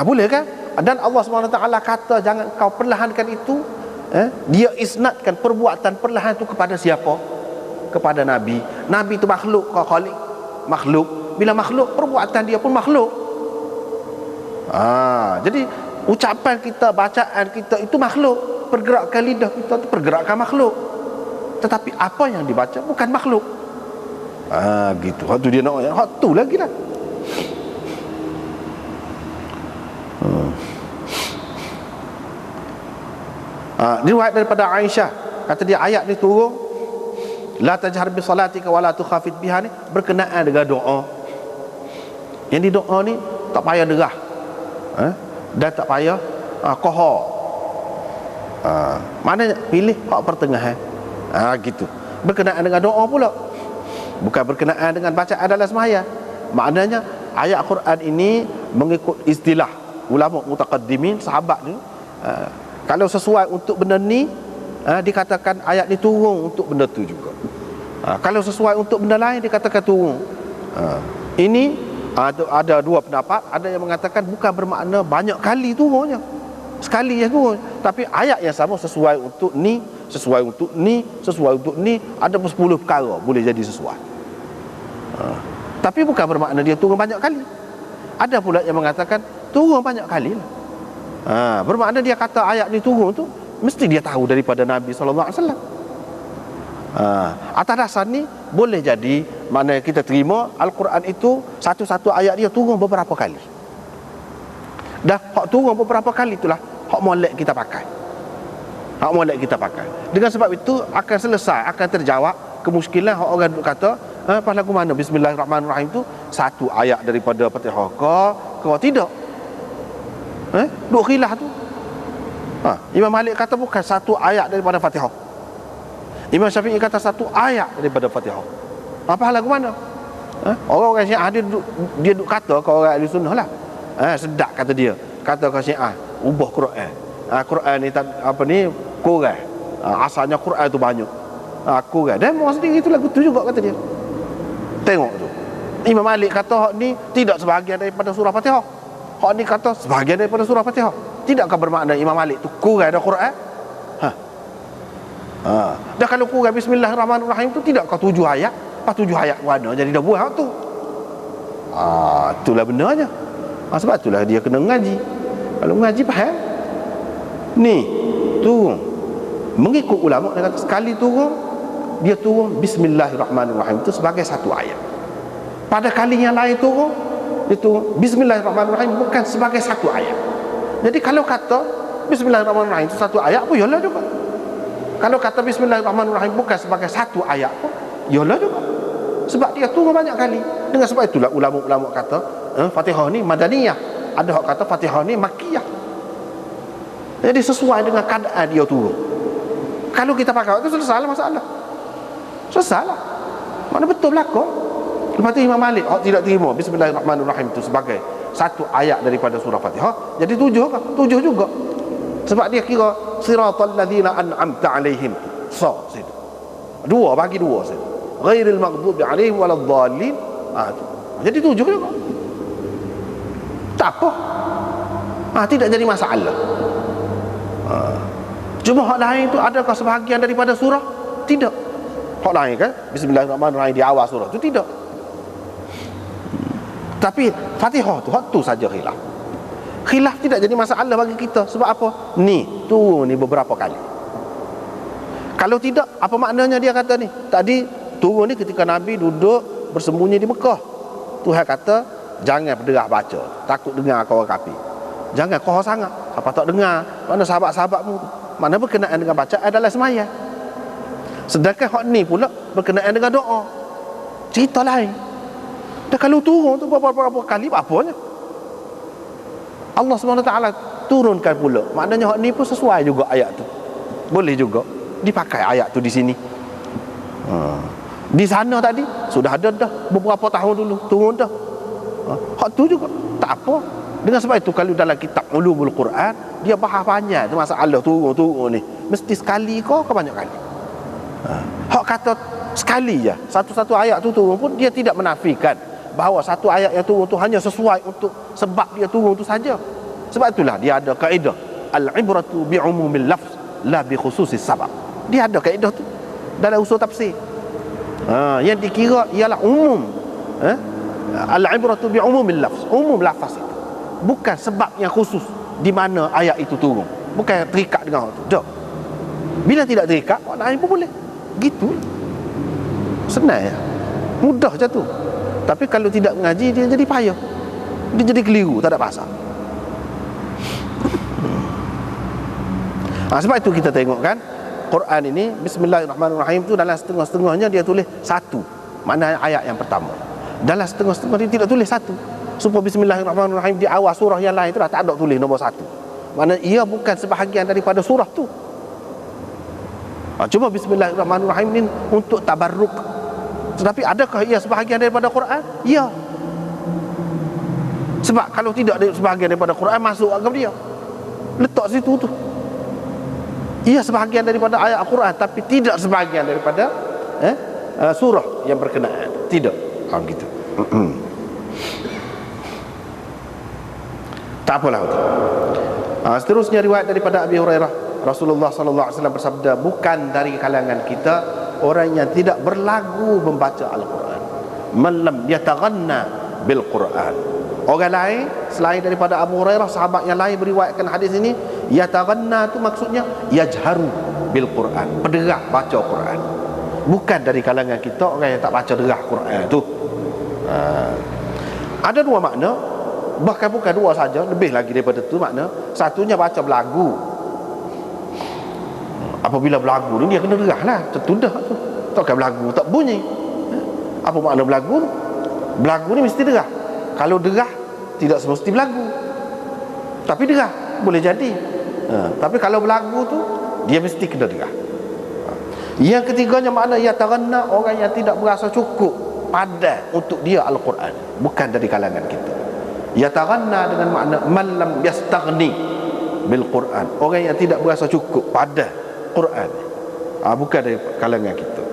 Speaker 1: Boleh kan? Dan Allah SWT kata jangan kau perlahankan itu. Dia isnadkan perbuatan perlahan itu kepada siapa? Kepada Nabi. Nabi itu makhluk ke khaliq? Makhluk. Bila makhluk, perbuatan dia pun makhluk. Jadi ucapan kita, bacaan kita itu makhluk. Pergerakan lidah kita itu pergerakan makhluk. Tetapi apa yang dibaca bukan makhluk. Gitu. Hak tu dia nak, hak tu lagi lah. Riwayat daripada Aisyah, kata dia ayat ni turun la tajhar bi salatika wala tukhafit biha ni berkenaan dengan doa. Yang di doa ni tak payah derah, dan tak payah qahar. Maknanya pilih hak pertengahan. Gitu. Berkenaan dengan doa pula, bukan berkenaan dengan bacaan dalam sembahyang. Maknanya ayat Quran ini mengikut istilah ulama mutaqaddimin, sahabat ni, kalau sesuai untuk benda ni, dikatakan ayat ni turun untuk benda tu juga. Kalau sesuai untuk benda lain, dikatakan turun. Ini ada dua pendapat. Ada yang mengatakan bukan bermakna banyak kali turunnya. sekali yang turun, tapi ayat yang sama sesuai untuk ni, sesuai untuk ni, sesuai untuk ni, ada 10 perkara boleh jadi sesuai. Tapi bukan bermakna dia turun banyak kali. Ada pula yang mengatakan turun banyak kali lah. Bermakna dia kata ayat ni turun tu mesti dia tahu daripada Nabi sallallahu alaihi wasallam. Atas dasar ni boleh jadi mana kita terima Al-Quran itu satu-satu ayat dia turun beberapa kali. Dah hak turun beberapa kali itulah hak molek kita pakai. Hak molek kita pakai. Dengan sebab itu akan selesai, akan terjawab kemuskilan hak orang duk kata pas lagu mana Bismillahirrahmanirrahim tu satu ayat daripada Fatihah ke tidak. Duk khilaf tu. Imam Malik kata bukan satu ayat daripada Fatihah. Imam Syafi'i kata satu ayat daripada Fatihah. Apa lagu mana? Orang-orang Syiah dia duk kata ke orang Ahli Sunnah lah. Sedap kata dia. Kata ke Syiah, ubah Quran. Quran ni apa ni kurang. Asalnya Quran tu banyak. Kurang. Dan orang sendiri tu lagu tu juga kata dia. Tengok tu. Imam Malik kata hak ni tidak sebahagian daripada surah Fatihah. Hak ni kata sebahagian daripada surah Fatihah. Tidakkah bermakna Imam Malik tu kurang ada Quran? Dah kalau kurang Bismillahirrahmanirrahim tu tidakkah 7 ayat? Pas 7 ayat mana jadi dah buat tu? Itulah benarnya. Sebab itulah dia kena ngaji. Kalau ngaji faham. Ni turun mengikut ulama dia kata sekali turun dia turun Bismillahirrahmanirrahim itu sebagai satu ayat. Pada kali yang lain turun dia turun Bismillahirrahmanirrahim bukan sebagai satu ayat. Jadi kalau kata Bismillahirrahmanirrahim itu satu ayat pun yalah juga. Kalau kata Bismillahirrahmanirrahim bukan sebagai satu ayat pun yalah juga. Sebab dia turun banyak kali. Dengan sebab itulah ulama-ulama kata Fatihah ni madaniyah. Ada hak kata Fatihah ni makkiyah. Jadi sesuai dengan keadaan dia turun. Kalau kita pakai itu selesailah masalah. Selesailah. Mana betul berlaku. Lepas tu Imam Malik tidak terima Bismillahirrahmanirrahim itu sebagai satu ayat daripada surah Fatihah. Jadi 7 ke? 7 juga. Sebab dia kira siratal ladzina an'amta alaihim. Dua bagi dua saja. Ghairil maghdubi alaihim waladdallin. Jadi 7 juga. Tak apa. Tidak jadi masalah. Cuma hak lain tu adakah sebahagian daripada surah? Tidak. Hak lain kan Bismillahirrahmanirrahim di awal surah tu tidak. Tapi Fatihah tu hak tu saja khilaf. Khilaf tidak jadi masalah bagi kita. Sebab apa? Ni turun ni beberapa kali. Kalau tidak, apa maknanya dia kata ni? Tadi turun ni ketika Nabi duduk bersembunyi di Mekah. Tuhan kata jangan berderah baca, takut dengar kau orang kafir. Jangan kau sangat. Apa tak dengar? Mana sahabat-sahabatmu? Mana berkenaan dengan bacaan adalah sembahyang. Sedangkan hak ni pula berkenaan dengan doa. Cerita lain. Dan kalau turun tu beberapa kali apanya? Allah SWT turunkan pula. Maknanya hak ni pun sesuai juga ayat tu. Boleh juga dipakai ayat tu di sini. Di sana tadi sudah ada dah beberapa tahun dulu turun dah. Hak tu juga tak apa. Dengan sebab itu kalau dalam kitab Ulumul Quran dia bahas banyak tu masalah turun ni. Mesti sekali ke banyak kali. Hak kata sekali je satu-satu ayat tu turun pun dia tidak menafikan bahawa satu ayat yang turun tu hanya sesuai untuk sebab dia turun tu saja. Sebab itulah dia ada kaedah al-ibratu bi'umumil lafz la bi khususis sabab. Dia ada kaedah tu dalam usul tafsir. Yang dikira ialah umum. Al-ibratu bi'umumil lafz. Umum lafaz itu. Bukan sebab yang khusus di mana ayat itu turun. Bukan terikat dengan itu. Tak. Bila tidak terikat, orang lain pun boleh. Gitu. Senang ya. Mudah je tu. Tapi kalau tidak mengaji dia jadi payah. Dia jadi keliru, tak ada pasal. Sebab itu kita tengok kan Quran ini Bismillahirrahmanirrahim tu dalam setengah-setengahnya dia tulis satu. Mana ayat yang pertama. Dalam setengah-setengah dia tidak tulis satu. Supaya Bismillahirrahmanirrahim di awal surah yang lain tu dah tak ada tulis nombor satu. Mana ia bukan sebahagian daripada surah tu. Cuma Bismillahirrahmanirrahim ni untuk tabarruk. Tetapi adakah ia sebahagian daripada Quran? Ya. Sebab kalau tidak sebahagian daripada Quran masuk agama dia. Letak situ tu. Ia sebahagian daripada ayat Al-Quran tapi tidak sebahagian daripada surah yang berkenaan. Tidak. Gitu. Tak apalah. Seterusnya riwayat daripada Abi Hurairah, Rasulullah sallallahu alaihi wasallam bersabda, bukan dari kalangan kita orang yang tidak berlagu membaca Al-Quran. Man lam yataghanna bil Quran. Orang lain selain daripada Abu Hurairah, sahabat yang lain beriwayatkan hadis ini, yataghanna tu maksudnya yajharu bil Quran, berderah baca Quran. Bukan dari kalangan kita orang yang tak baca derah Quran tu. Ada dua makna, bahkan bukan dua saja, lebih lagi daripada tu makna. Satunya baca belagu. Apabila belagu ni dia kena derah lah, tertudah tu. Takkan belagu tak bunyi. Apa makna belagu? Belagu ni mesti derah. Kalau derah tidak semesti belagu, tapi derah boleh jadi. Tapi kalau belagu tu dia mesti kena derah. Yang ketiganya makna yataghanna, orang yang tidak berasa cukup pada untuk dia Al-Quran, bukan dari kalangan kita. Yataghanna dengan makna man lam yastaghni bil Quran, orang yang tidak berasa cukup pada Quran, bukan dari kalangan kita.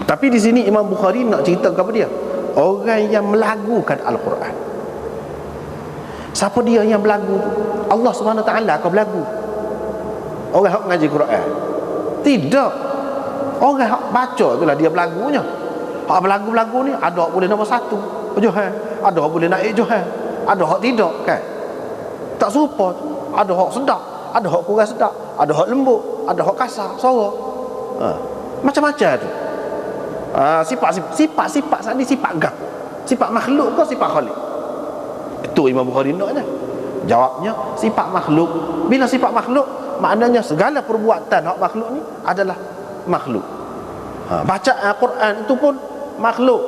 Speaker 1: Tapi di sini Imam Bukhari nak cerita kepada dia, orang yang melagukan Al-Quran. Siapa dia yang belagu tu? Allah Subhanahu Wa Taala akan belagu. Orang hak ngaji Quran tidak. Orang hak baca itulah dia belagunya. Hak belagu-belagu ni ada hak boleh nombor satu Johan, ada hak boleh naik Johan, ada hak tidak kan. Tak serupa. Ada hak sedap, ada hak kurang sedap, ada hak lembut, ada hak kasar suara. Macam-macam tu. Sifat-sifat saat ni sifat gam. Sifat makhluk ke sifat khalik? Itu Imam Bukhari naknya. Jawabnya sifat makhluk. Bila sifat makhluk, maknanya segala perbuatan hak makhluk ni adalah makhluk. Bacaan Quran itu pun makhluk,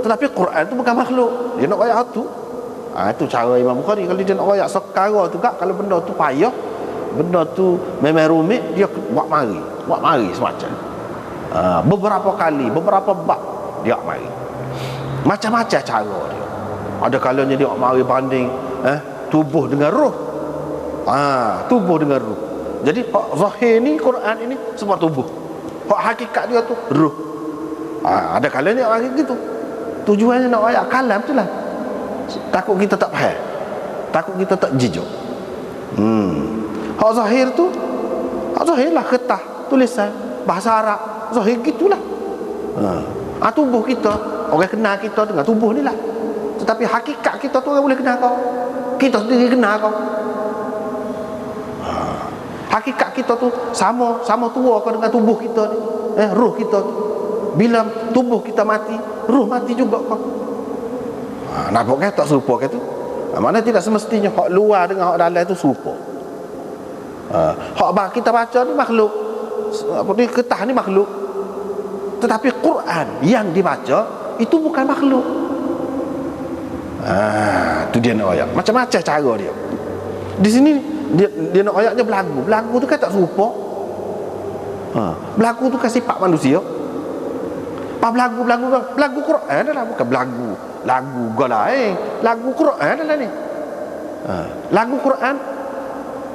Speaker 1: tetapi Quran itu bukan makhluk. Dia nak ayat tu. Itu cara Imam Bukhari. Kalau dia nak ayat sekara tu kak, kalau benda tu payah, benda tu memang rumit, dia buat mari semacam. Beberapa kali, beberapa bab dia mari. Macam-macam cara dia. Ada kalanya dia mari banding tubuh dengan roh. Tubuh dengan roh. Jadi hak zahir ni Quran ini semua tubuh. Hak hakikat dia tu roh. Ada kalanya orang gitu. Tujuannya nak ayat kalam tu lah. Takut kita tak faham, takut kita tak jijak. Hak zahir tu, hak zahir lah kertas, tulisan, bahasa Arab, zahir gitulah. Tubuh kita, orang kenal kita dengan tubuh ni lah. Tetapi hakikat kita tu orang boleh kenal kau, kita sendiri kenal kau. Hakikat kita tu sama tua kau dengan tubuh kita ni. Roh kita tu, bila tubuh kita mati, roh mati juga kau. Nampak kan tak serupa kan tu? Mana tidak semestinya hak luar dengan hak dalam tu serupa. Hak kita baca ni makhluk, apa ni, kertas ni makhluk, tetapi Quran yang dibaca itu bukan makhluk. Tu dia nak ayat. Macam-macam cara dia. Di sini dia nak ayatnya belagu. Belagu tu kan tak serupa. Belagu tu kan sifat manusia. Belagu Quran adalah bukan belagu lagu galai, lagu Quran adalah ni. Lagu Quran,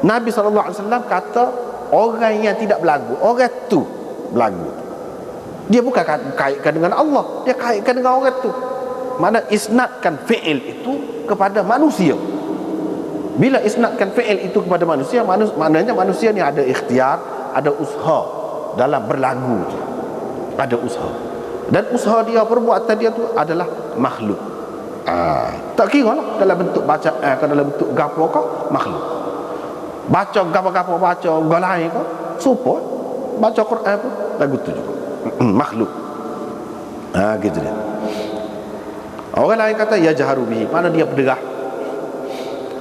Speaker 1: Nabi SAW kata orang yang tidak belagu, orang tu belagu. Dia bukan kaitkan dengan Allah, dia kaitkan dengan orang tu. Mana isnadkan fi'il itu kepada manusia. Bila isnadkan fi'il itu kepada manusia, maknanya manusia ni ada ikhtiar, ada usaha dalam berlagu. Ada usaha. Dan usaha dia, perbuatan dia tu adalah makhluk. Tak kira lah dalam bentuk bacaan ke dalam bentuk gapo ke, makhluk. Baca gapo-gapo, baca galai ke, serupa. Baca Quran pun lagu tu juga. Makhluk. Gitu dia. Orang lain kata yajharu bihi, mana dia berderah.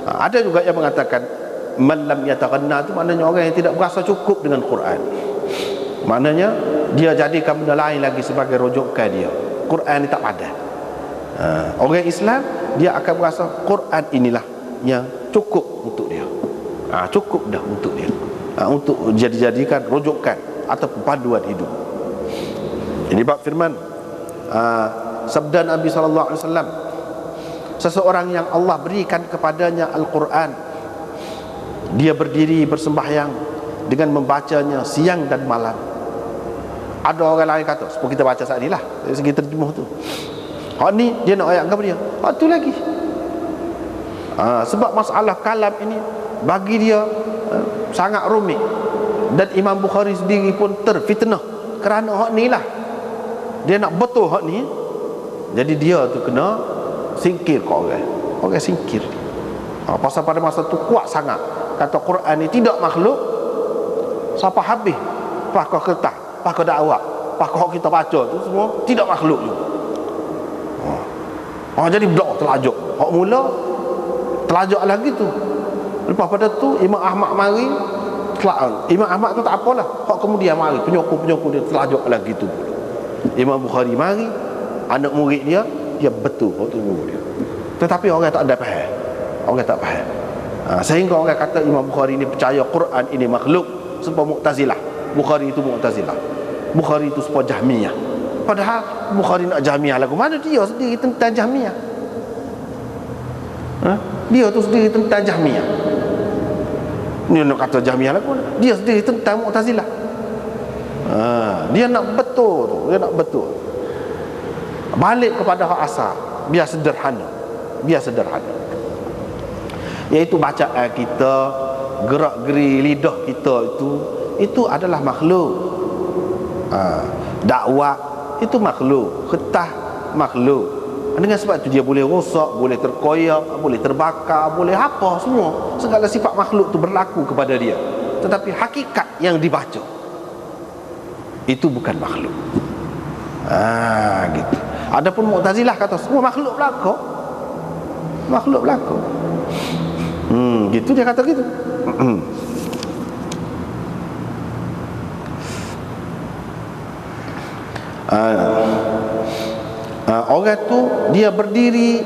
Speaker 1: Ada juga yang mengatakan man lam yataghanna tu maknanya orang yang tidak berasa cukup dengan Quran. Maknanya dia jadikan benda lain lagi sebagai rujukan dia. Quran ni tak padan. Orang Islam dia akan berasa Quran inilah yang cukup untuk dia. Cukup dah untuk dia. Untuk jadikan rujukan atau panduan hidup. Ini bab firman sabda Nabi sallallahu alaihi wasallam, seseorang yang Allah berikan kepadanya Al-Quran, dia berdiri bersembahyang dengan membacanya siang dan malam. Ada orang lain kata seperti kita baca saat ni lah, dari segi terjemah tu, hak ni dia nak ayat kepada dia, hak tu lagi. Sebab masalah kalam ini bagi dia sangat rumit, dan Imam Bukhari sendiri pun terfitnah kerana hak ni lah. Dia nak betul hak ni, jadi dia tu kena singkir ke orang singkir. Pasal pada masa tu kuat sangat kata Quran ni tidak makhluk. Sampai habis pakar kertas, pakar dakwah, pakar kita baca tu semua tidak makhluk juga. Jadi blok terlajuk. Hak mula terlajuk lagi tu. Lepas pada tu Imam Ahmad mari. Imam Ahmad tu tak apalah. Hak kemudian mari penyokong dia terlajuk lagi tu. Imam Bukhari mari, anak murid dia betul hak tu guru dia. Tetapi orang tak ada faham. Orang tak faham. Sehingga orang kata Imam Bukhari ni percaya Quran ini makhluk, sebab Mu'tazilah. Bukhari itu Mu'tazilah. Bukhari itu sebab Jahmiyah. Padahal Bukhari nak Jahmiyah lagu mana, dia sendiri tentang Jahmiyah. Dia tu sendiri tentang Jahmiyah. Dia nak kata Jahmiyah lagu mana, dia sendiri tentang Mu'tazilah. Dia nak betul tu, dia nak betul. Balik kepada hak asal, biar sederhana. Iaitu bacaan kita, gerak-geri lidah kita itu adalah makhluk. Dakwah itu makhluk, kertas makhluk. Dengan sebab itu dia boleh rosak, boleh terkoyak, boleh terbakar, boleh apa semua. Segala sifat makhluk itu berlaku kepada dia. Tetapi hakikat yang dibaca itu bukan makhluk. Gitu. Adapun Mu'tazilah kata semua makhluk berlaku. Makhluk berlaku. Gitu dia kata gitu. Orang tu dia berdiri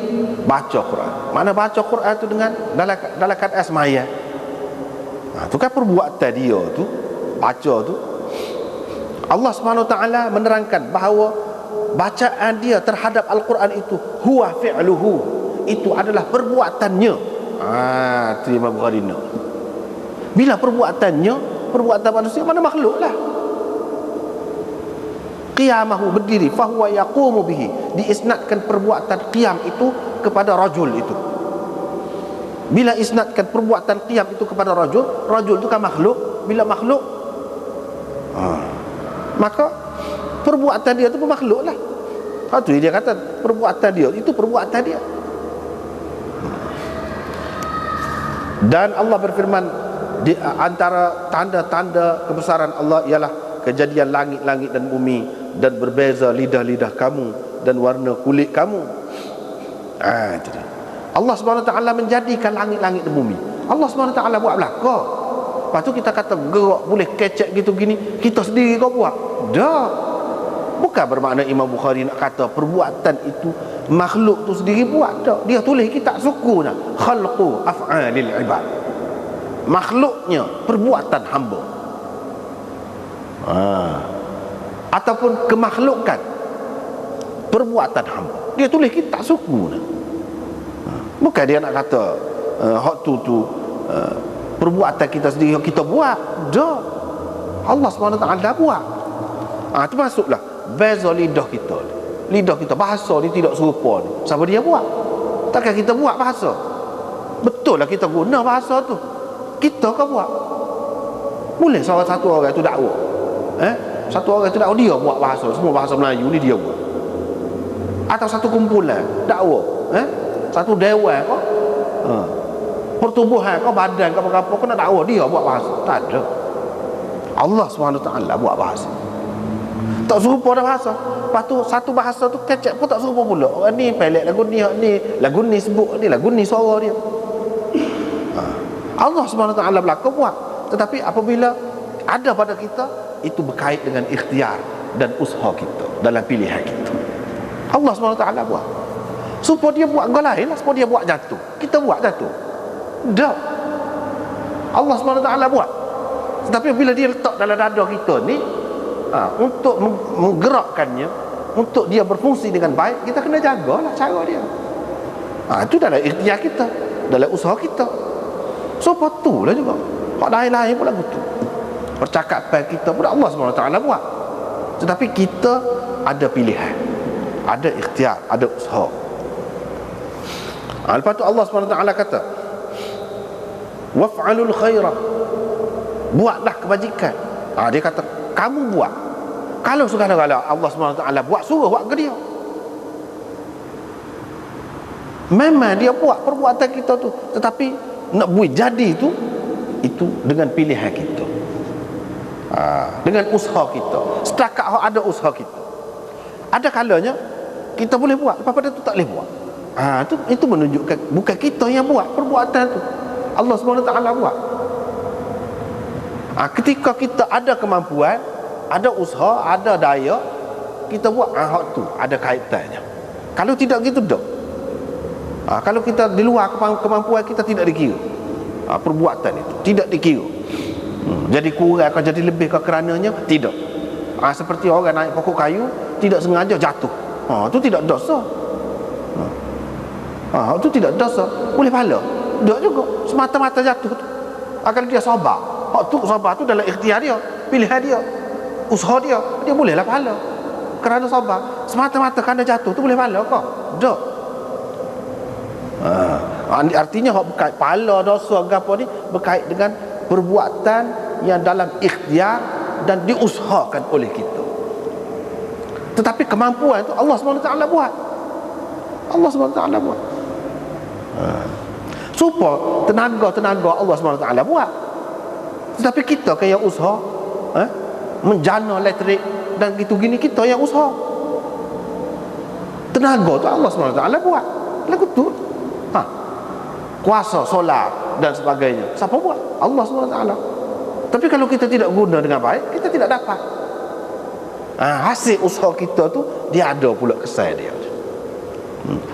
Speaker 1: baca Quran. Mana baca Quran tu dengan dalam keadaan semaya. Tu kan perbuatan dia tu, baca tu. Allah SWT menerangkan bahawa bacaan dia terhadap Al-Quran itu huwa fi'luhu, itu adalah perbuatannya. Tu Imam Bukhari nak. Bila perbuatannya, perbuatan manusia, mana makhluk lah. Qiyamahu, berdiri, fahuwa yaqumu bihi, diisnadkan perbuatan qiyam itu kepada rajul itu. Bila isnadkan perbuatan qiyam itu kepada rajul itu kan makhluk. Bila makhluk, maka perbuatan dia itu pun makhluk lah. Tu dia kata perbuatan dia itu perbuatan dia. Dan Allah berfirman, di antara tanda-tanda kebesaran Allah ialah kejadian langit-langit dan bumi, dan berbeza lidah-lidah kamu dan warna kulit kamu. Itu dia. Allah SWT menjadikan langit-langit dan bumi. Allah SWT buat belaka. Lepas tu kita kata gerak boleh kecek gitu gini, kita sendiri kau buat. Dah. Bukan bermakna Imam Bukhari nak kata perbuatan itu makhluk tu sendiri buat. Dah. Dia tulis kitab suku nak khalqu af'alil ibad. Makhluknya perbuatan hamba. Ataupun kemakhlukan perbuatan hamba. Dia tulis kitab suku nak. Bukan dia nak kata hak tu perbuatan kita sendiri kita buat. Dah. Allah SWT buat. Termasuklah beza lidah kita. Lidah kita, bahasa ni tidak serupa ni. Siapa dia buat? Takkan kita buat bahasa? Betul lah kita guna bahasa tu. Kita ke buat? Boleh satu orang tu dakwa. Satu orang tu dakwa, dia buat bahasa. Semua bahasa Melayu ni dia buat. Atau satu kumpulan dakwa. Satu dewan kau, pertubuhan kau, badan kau, apa-apa kau nak dakwa, dia buat bahasa. Tak ada. Allah SWT buat bahasa. Tak serupa dah bahasa. Lepas tu satu bahasa tu kecek pun tak serupa pula. Orang ni pelik lagu ni sebut ni, lagu ni suara dia. Allah SWT belaka buat. Tetapi apabila ada pada kita, itu berkait dengan ikhtiar dan usaha kita dalam pilihan kita. Allah SWT buat. Supaya dia buat gol lain lah, supaya dia buat jatuh. Kita buat jatuh. Tak. Allah SWT buat. Tetapi bila dia letak dalam dada kita ni, untuk menggerakkannya, untuk dia berfungsi dengan baik, kita kena jagalah cara dia. Itu dalam ikhtiar kita, dalam usaha kita. So patulah juga. Hak lain-lain pula betul. Percakapan kita pun Allah SWT buat. Tetapi kita ada pilihan, ada ikhtiar, ada usaha. Lepas tu Allah SWT kata, waf'alul khairah, buatlah kebajikan. Dia kata kamu buat. Kalau segala-gala Allah SWT buat, suruh buat ke dia. Memang dia buat perbuatan kita tu, tetapi nak buat jadi itu dengan pilihan kita, dengan usaha kita. Setakat ada usaha kita. Ada kalanya kita boleh buat, lepas pada tu tak boleh buat. Itu menunjukkan bukan kita yang buat perbuatan tu, Allah SWT buat. Ketika kita ada kemampuan, ada usaha, ada daya, kita buat, hak tu ada kaitannya. Kalau tidak gitu dah. Kalau kita di luar kemampuan kita, tidak dikira. Perbuatan itu tidak dikira. Jadi kurang atau jadi lebih ke kerananya, tidak. Seperti orang naik pokok kayu, tidak sengaja jatuh, itu tidak dosa. Itu tidak dosa, boleh pahala. Tak juga semata-mata jatuh tu. Kalau dia sabar, tu sabar tu dalam ikhtiar dia, pilihan dia, usaha dia bolehlah pahala. Kerana sabar, semata-mata kerana jatuh tu boleh pahala kau? Tak. Artinya berkait pahala, dosa, apa ni berkait dengan perbuatan yang dalam ikhtiar dan diusahakan oleh kita. Tetapi kemampuan itu Allah SWT buat. Allah SWT buat. Supaya tenaga Allah SWT buat. Tetapi kita yang usaha, menjana elektrik dan gitu gini, kita yang usaha. Tenaga tu Allah SWT buat. Lagu tu kuasa solar dan sebagainya, siapa buat? Allah SWT. Tapi kalau kita tidak guna dengan baik, kita tidak dapat. Hasil usaha kita tu, dia ada pula kesan dia.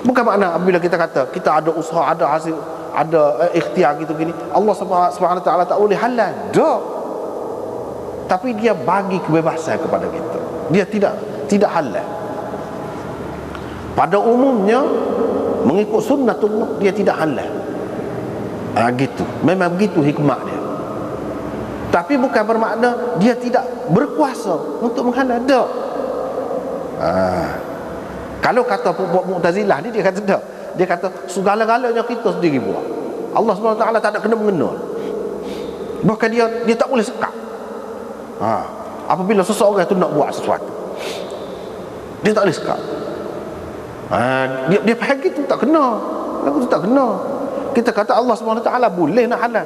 Speaker 1: Bukan makna bila kita kata kita ada usaha, ada hasil, ada ikhtiar gitu gini, Allah SWT tak boleh halal. Tak. Tapi dia bagi kebebasan kepada kita. Dia tidak halal. Pada umumnya mengikut sunnatullah, dia tidak halal. Gitu. Memang begitu hikmah dia. Tapi bukan bermakna dia tidak berkuasa untuk menghalal. Tak. Kalau kata Mu'tazilah ni, dia kata tak. Dia kata segala-galanya kita sendiri buat. Allah SWT tak ada kena mengenal. Bahkan dia tak boleh sekat. Apabila seseorang itu nak buat sesuatu, dia tak boleh sekat. Dia faham gitu, tak kena. Lagu tu tak kena. Kita kata Allah SWT boleh nak halal,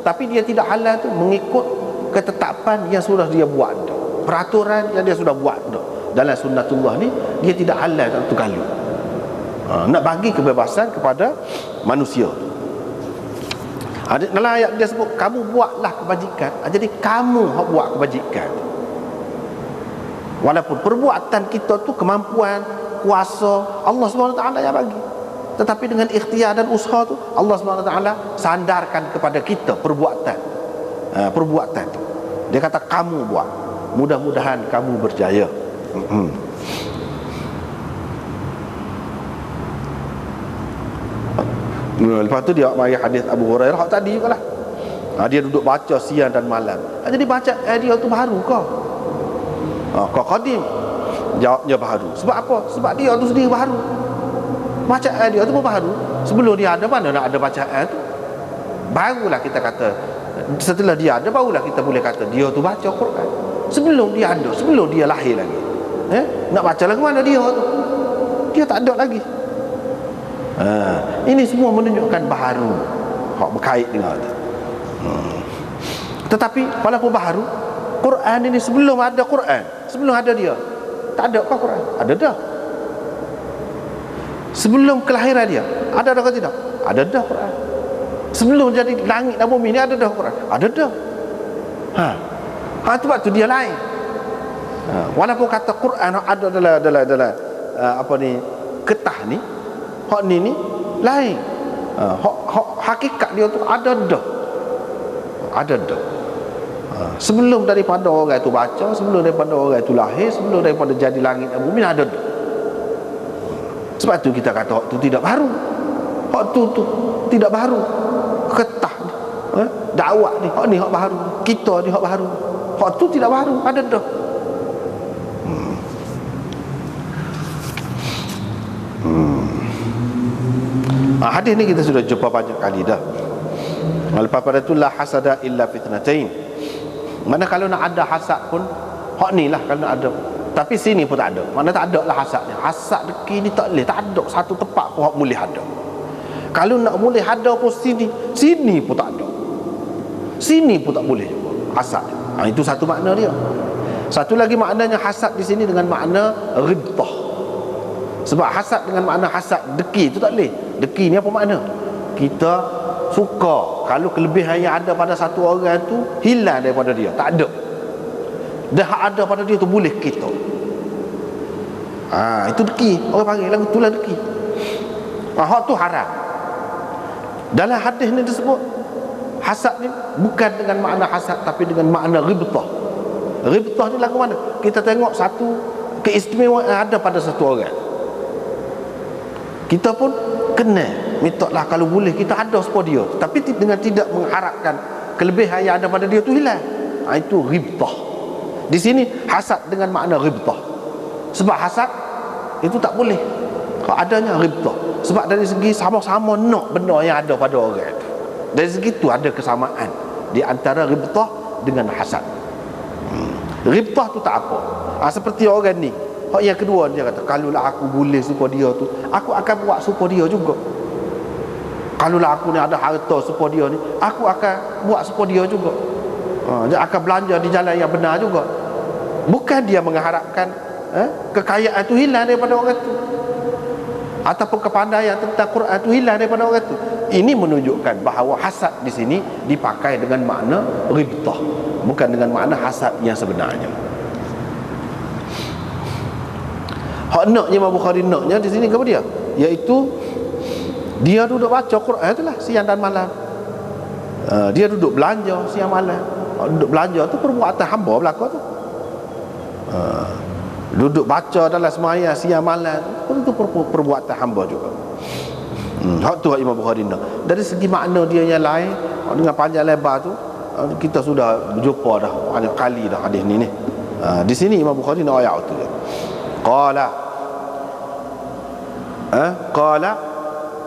Speaker 1: tapi dia tidak halal tu mengikut ketetapan yang sudah dia buat, peraturan yang dia sudah buat dalam sunnatullah ni. Dia tidak halal satu kali. Nak bagi kebebasan kepada manusia. Dalam ayat dia sebut kamu buatlah kebajikan. Jadi kamu buat kebajikan. Walaupun perbuatan kita tu kemampuan, kuasa Allah SWT yang bagi, tetapi dengan ikhtiar dan usaha tu Allah SWT sandarkan kepada kita perbuatan tu. Dia kata kamu buat, mudah-mudahan kamu berjaya. Lepas tu dia mari hadis Abu Hurairah tadi jugalah. Dia duduk baca siang dan malam. Jadi baca dia tu baru ke? Kau qadim. Jawabnya baru. Sebab apa? Sebab dia tu sendiri baru. Bacaan dia tu pun baru. Sebelum dia ada, mana nak ada bacaan tu? Barulah kita kata, setelah dia ada, barulah kita boleh kata dia tu baca Quran. Sebelum dia ada, sebelum dia lahir lagi, nak baca lagi mana dia tu? Dia tak ada lagi. Ini semua menunjukkan baharu, hak berkait dengan itu. Tetapi walaupun baharu, Quran ini sebelum ada Quran, sebelum ada dia, tak ada apa Quran? Ada dah. Sebelum kelahiran dia, ada ke tidak? Ada dah Quran. Sebelum jadi langit dan bumi ni, ada dah Quran? Ada dah. Sebab tu dia lain. Walaupun kata Quran ada dalam apa ni, ketah ni, hak ni lain. Hakikat dia tu ada dah. Ada dah. Sebelum daripada orang itu baca, sebelum daripada orang itu lahir, sebelum daripada jadi langit dan bumi, ada dah. Sebab tu kita kata hak tu tidak baru. Hak tu tidak baru. Ketah ni, dakwah ni, hak baru. Kita ni hak baru. Hak tu tidak baru, ada dah. Hadis ni kita sudah jumpa banyak kali dah. Lepas pada tu la hasada illa fitnatain. Mana kalau nak ada hasad pun hak ni lah kalau nak ada. Tapi sini pun tak ada. Mana tak ada lah hasadnya. Hasad deki ni tak boleh, tak ada satu tempat pun hak boleh ada. Kalau nak boleh ada pun sini pun tak ada. Sini pun tak boleh juga hasad. Itu satu makna dia. Satu lagi maknanya hasad di sini dengan makna ghibtah. Sebab hasad dengan makna hasad deki itu tak boleh. Deki ni apa makna? Kita suka kalau kelebihan yang ada pada satu orang tu hilang daripada dia, tak ada. Dah ada pada dia tu boleh kita. Itu deki. Orang panggil lagu itulah deki. Hak tu haram. Dalam hadis ni disebut hasad ni bukan dengan makna hasad tapi dengan makna ghibtah. Ghibtah ni lagu mana? Kita tengok satu keistimewaan yang ada pada satu orang, kita pun kena mintalah kalau boleh kita ada sepo dia, tapi dengan tidak mengharapkan kelebihan yang ada pada dia tu hilang. Itu ghibtah. Di sini hasad dengan makna ghibtah. Sebab hasad itu tak boleh kalau adanya ghibtah. Sebab dari segi sama-sama nak benda yang ada pada orang itu. Dari segi itu ada kesamaan di antara ghibtah dengan hasad. Ghibtah tu tak apa. Seperti orang ni, hak yang kedua dia kata, kalaulah aku boleh supaya dia tu, aku akan buat supaya dia juga. Kalaulah aku ni ada harta supaya dia ni, aku akan buat supaya dia juga. Dia akan belanja di jalan yang benar juga. Bukan dia mengharapkan kekayaan itu hilang daripada orang tu, ataupun kepandaian tentang Quran itu hilang daripada orang tu. Ini menunjukkan bahawa hasad di sini dipakai dengan makna ghibtah, bukan dengan makna hasad yang sebenarnya. Hak naknya Imam Bukhari naknya di sini apa dia? Iaitu dia duduk baca Quran itulah siang dan malam. Dia duduk belanja siang malam. Duduk belanja tu perbuatan hamba belaka tu. Duduk baca dalam semayang siang malam itu perbuatan hamba juga. Hak tu Imam Bukhari nak. Dari segi makna dia yang lain dengan panjang lebar tu kita sudah berjumpa dah banyak kali dah hadis ni. Di sini Imam Bukhari nak ayat tu dia. Qala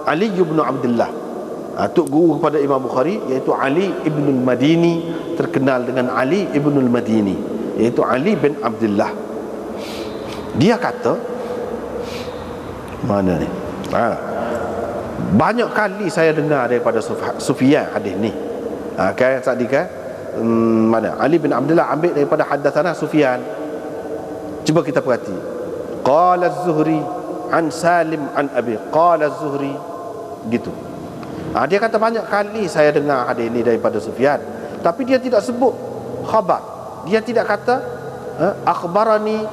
Speaker 1: Ali bin Abdullah. Tok guru kepada Imam Bukhari iaitu Ali ibn al-Madini, terkenal dengan Ali ibn al-Madini, iaitu Ali bin Abdullah. Dia kata mana ni? Banyak kali saya dengar daripada Sufyan hadis ni. Kan tadi kan mana Ali bin Abdullah ambil daripada haddatsana Sufyan. Cuba kita perhati. Qala az-Zuhri an Salim an Abi. Qala az-Zuhri gitu. Dia kata banyak kali saya dengar hadis ini daripada Sufyan, tapi dia tidak sebut khabar. Dia tidak kata akhbarani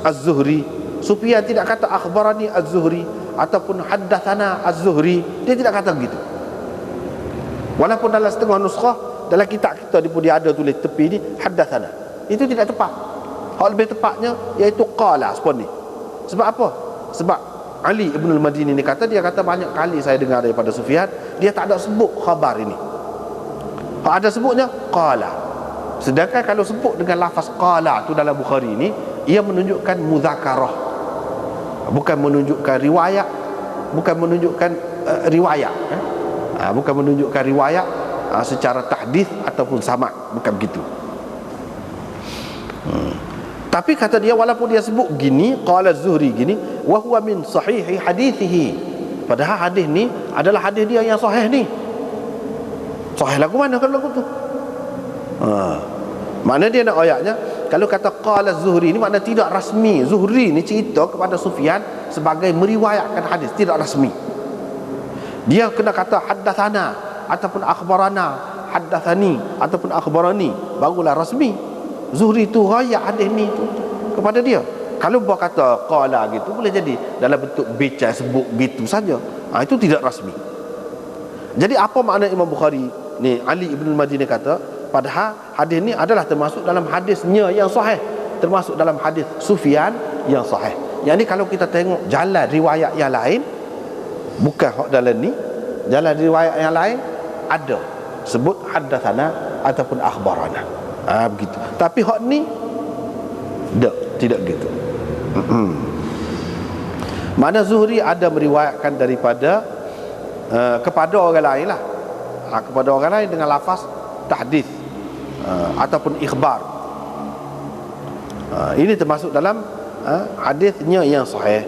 Speaker 1: az-Zuhri. Sufyan tidak kata akhbarani az-Zuhri ataupun haddatsana az-Zuhri. Dia tidak kata begitu. Walaupun dalam setengah nuskhah dalam kitab kita dia ada tulis tepi ni haddatsana. Itu tidak tepat. Hal lebih tepatnya iaitu qala sepon ni. Sebab apa? Sebab Ali ibn al-Madini ni kata, dia kata banyak kali saya dengar daripada Sufyan, dia tak ada sebut khabar ini. Ada sebutnya qala. Sedangkan kalau sebut dengan lafaz qala tu dalam Bukhari ni, ia menunjukkan mudzakarah, bukan menunjukkan riwayat, bukan menunjukkan riwayat bukan menunjukkan riwayat secara tahdits ataupun sama', bukan begitu. Tapi kata dia walaupun dia sebut gini, qala az-Zuhri gini, wa huwa min sahihi hadithihi, padahal hadis ni adalah hadis dia yang sahih ni. Sahih lagu mana kalau lagu tu? Makna dia nak ayatnya, kalau kata qala az-Zuhri ni makna tidak rasmi. Zuhri ni cerita kepada Sufyan sebagai meriwayatkan hadis, tidak rasmi. Dia kena kata haddatsana ataupun akhbarana, haddatsani ataupun akhbarani, barulah rasmi. Zuhri tu rayak hadis ni tu kepada dia. Kalau buat kata qala gitu, boleh jadi dalam bentuk bicara sebut gitu saja. Itu tidak rasmi. Jadi apa makna Imam Bukhari ni Ali ibn al-Madini kata, padahal hadis ni adalah termasuk dalam hadisnya yang sahih, termasuk dalam hadis Sufyan yang sahih. Yang ni kalau kita tengok jalan riwayat yang lain, bukan hak dalam ni, jalan riwayat yang lain ada sebut haddatsana ataupun akhbarana. Begitu. Tapi hak ni tidak begitu. Mana Zuhri ada meriwayatkan daripada kepada orang lain lah, kepada orang lain dengan lafaz tahdits ataupun ikhbar. Ini termasuk dalam hadisnya yang sahih.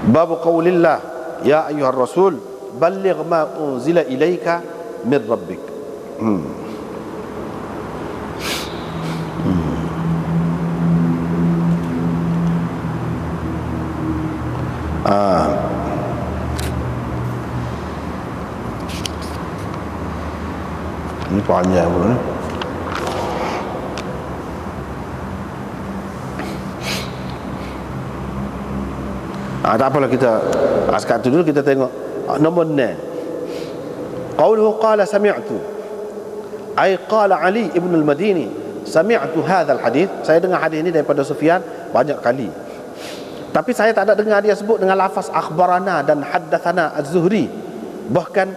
Speaker 1: Bab qaulillah ya ayyuhar rasul balligh ma unzila ilaika min rabbik. Ini panjang pun ni. Tak apalah, kita sekat tu dulu kita tengok nombor 9. Qauluhu qala sami'tu, ay qala Ali ibn al-Madini sami'tu hadzal hadith. Saya dengar hadis ini daripada Sufyan banyak kali, tapi saya tak ada dengar dia sebut dengan lafaz akhbarana dan haddathana az-Zuhri. Bahkan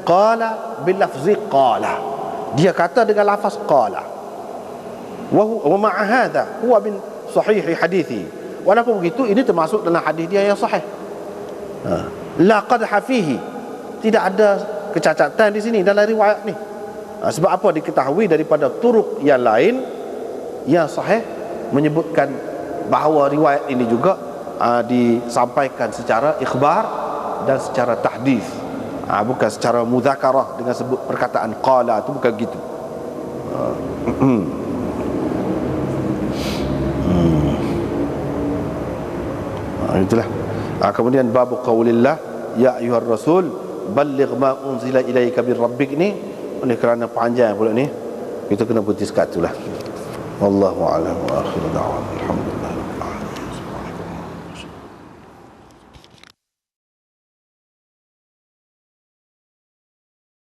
Speaker 1: qala bil lafzi qala, dia kata dengan lafaz qala. Wa ma'a hadha huwa min sahih hadithi. Walaupun begitu, ini termasuk dalam hadis dia yang sahih. La qadha fihi, tidak ada kecacatan di sini dalam riwayat ni. Sebab apa? Diketahui daripada turuk yang lain yang sahih menyebutkan bahawa riwayat ini juga disampaikan secara ikhbar dan secara tahdits, bukan secara mudzakarah dengan sebut perkataan qala, itu bukan gitu. Itulah. Kemudian bab qaulillah ya ayyuhar rasul balligh ma unzila ilaika bir rabbik ni, oleh kerana panjang pula ni, kita kena berhenti sekat itulah. Wallahu a'lam wa akhiru da'wana alhamdulillah.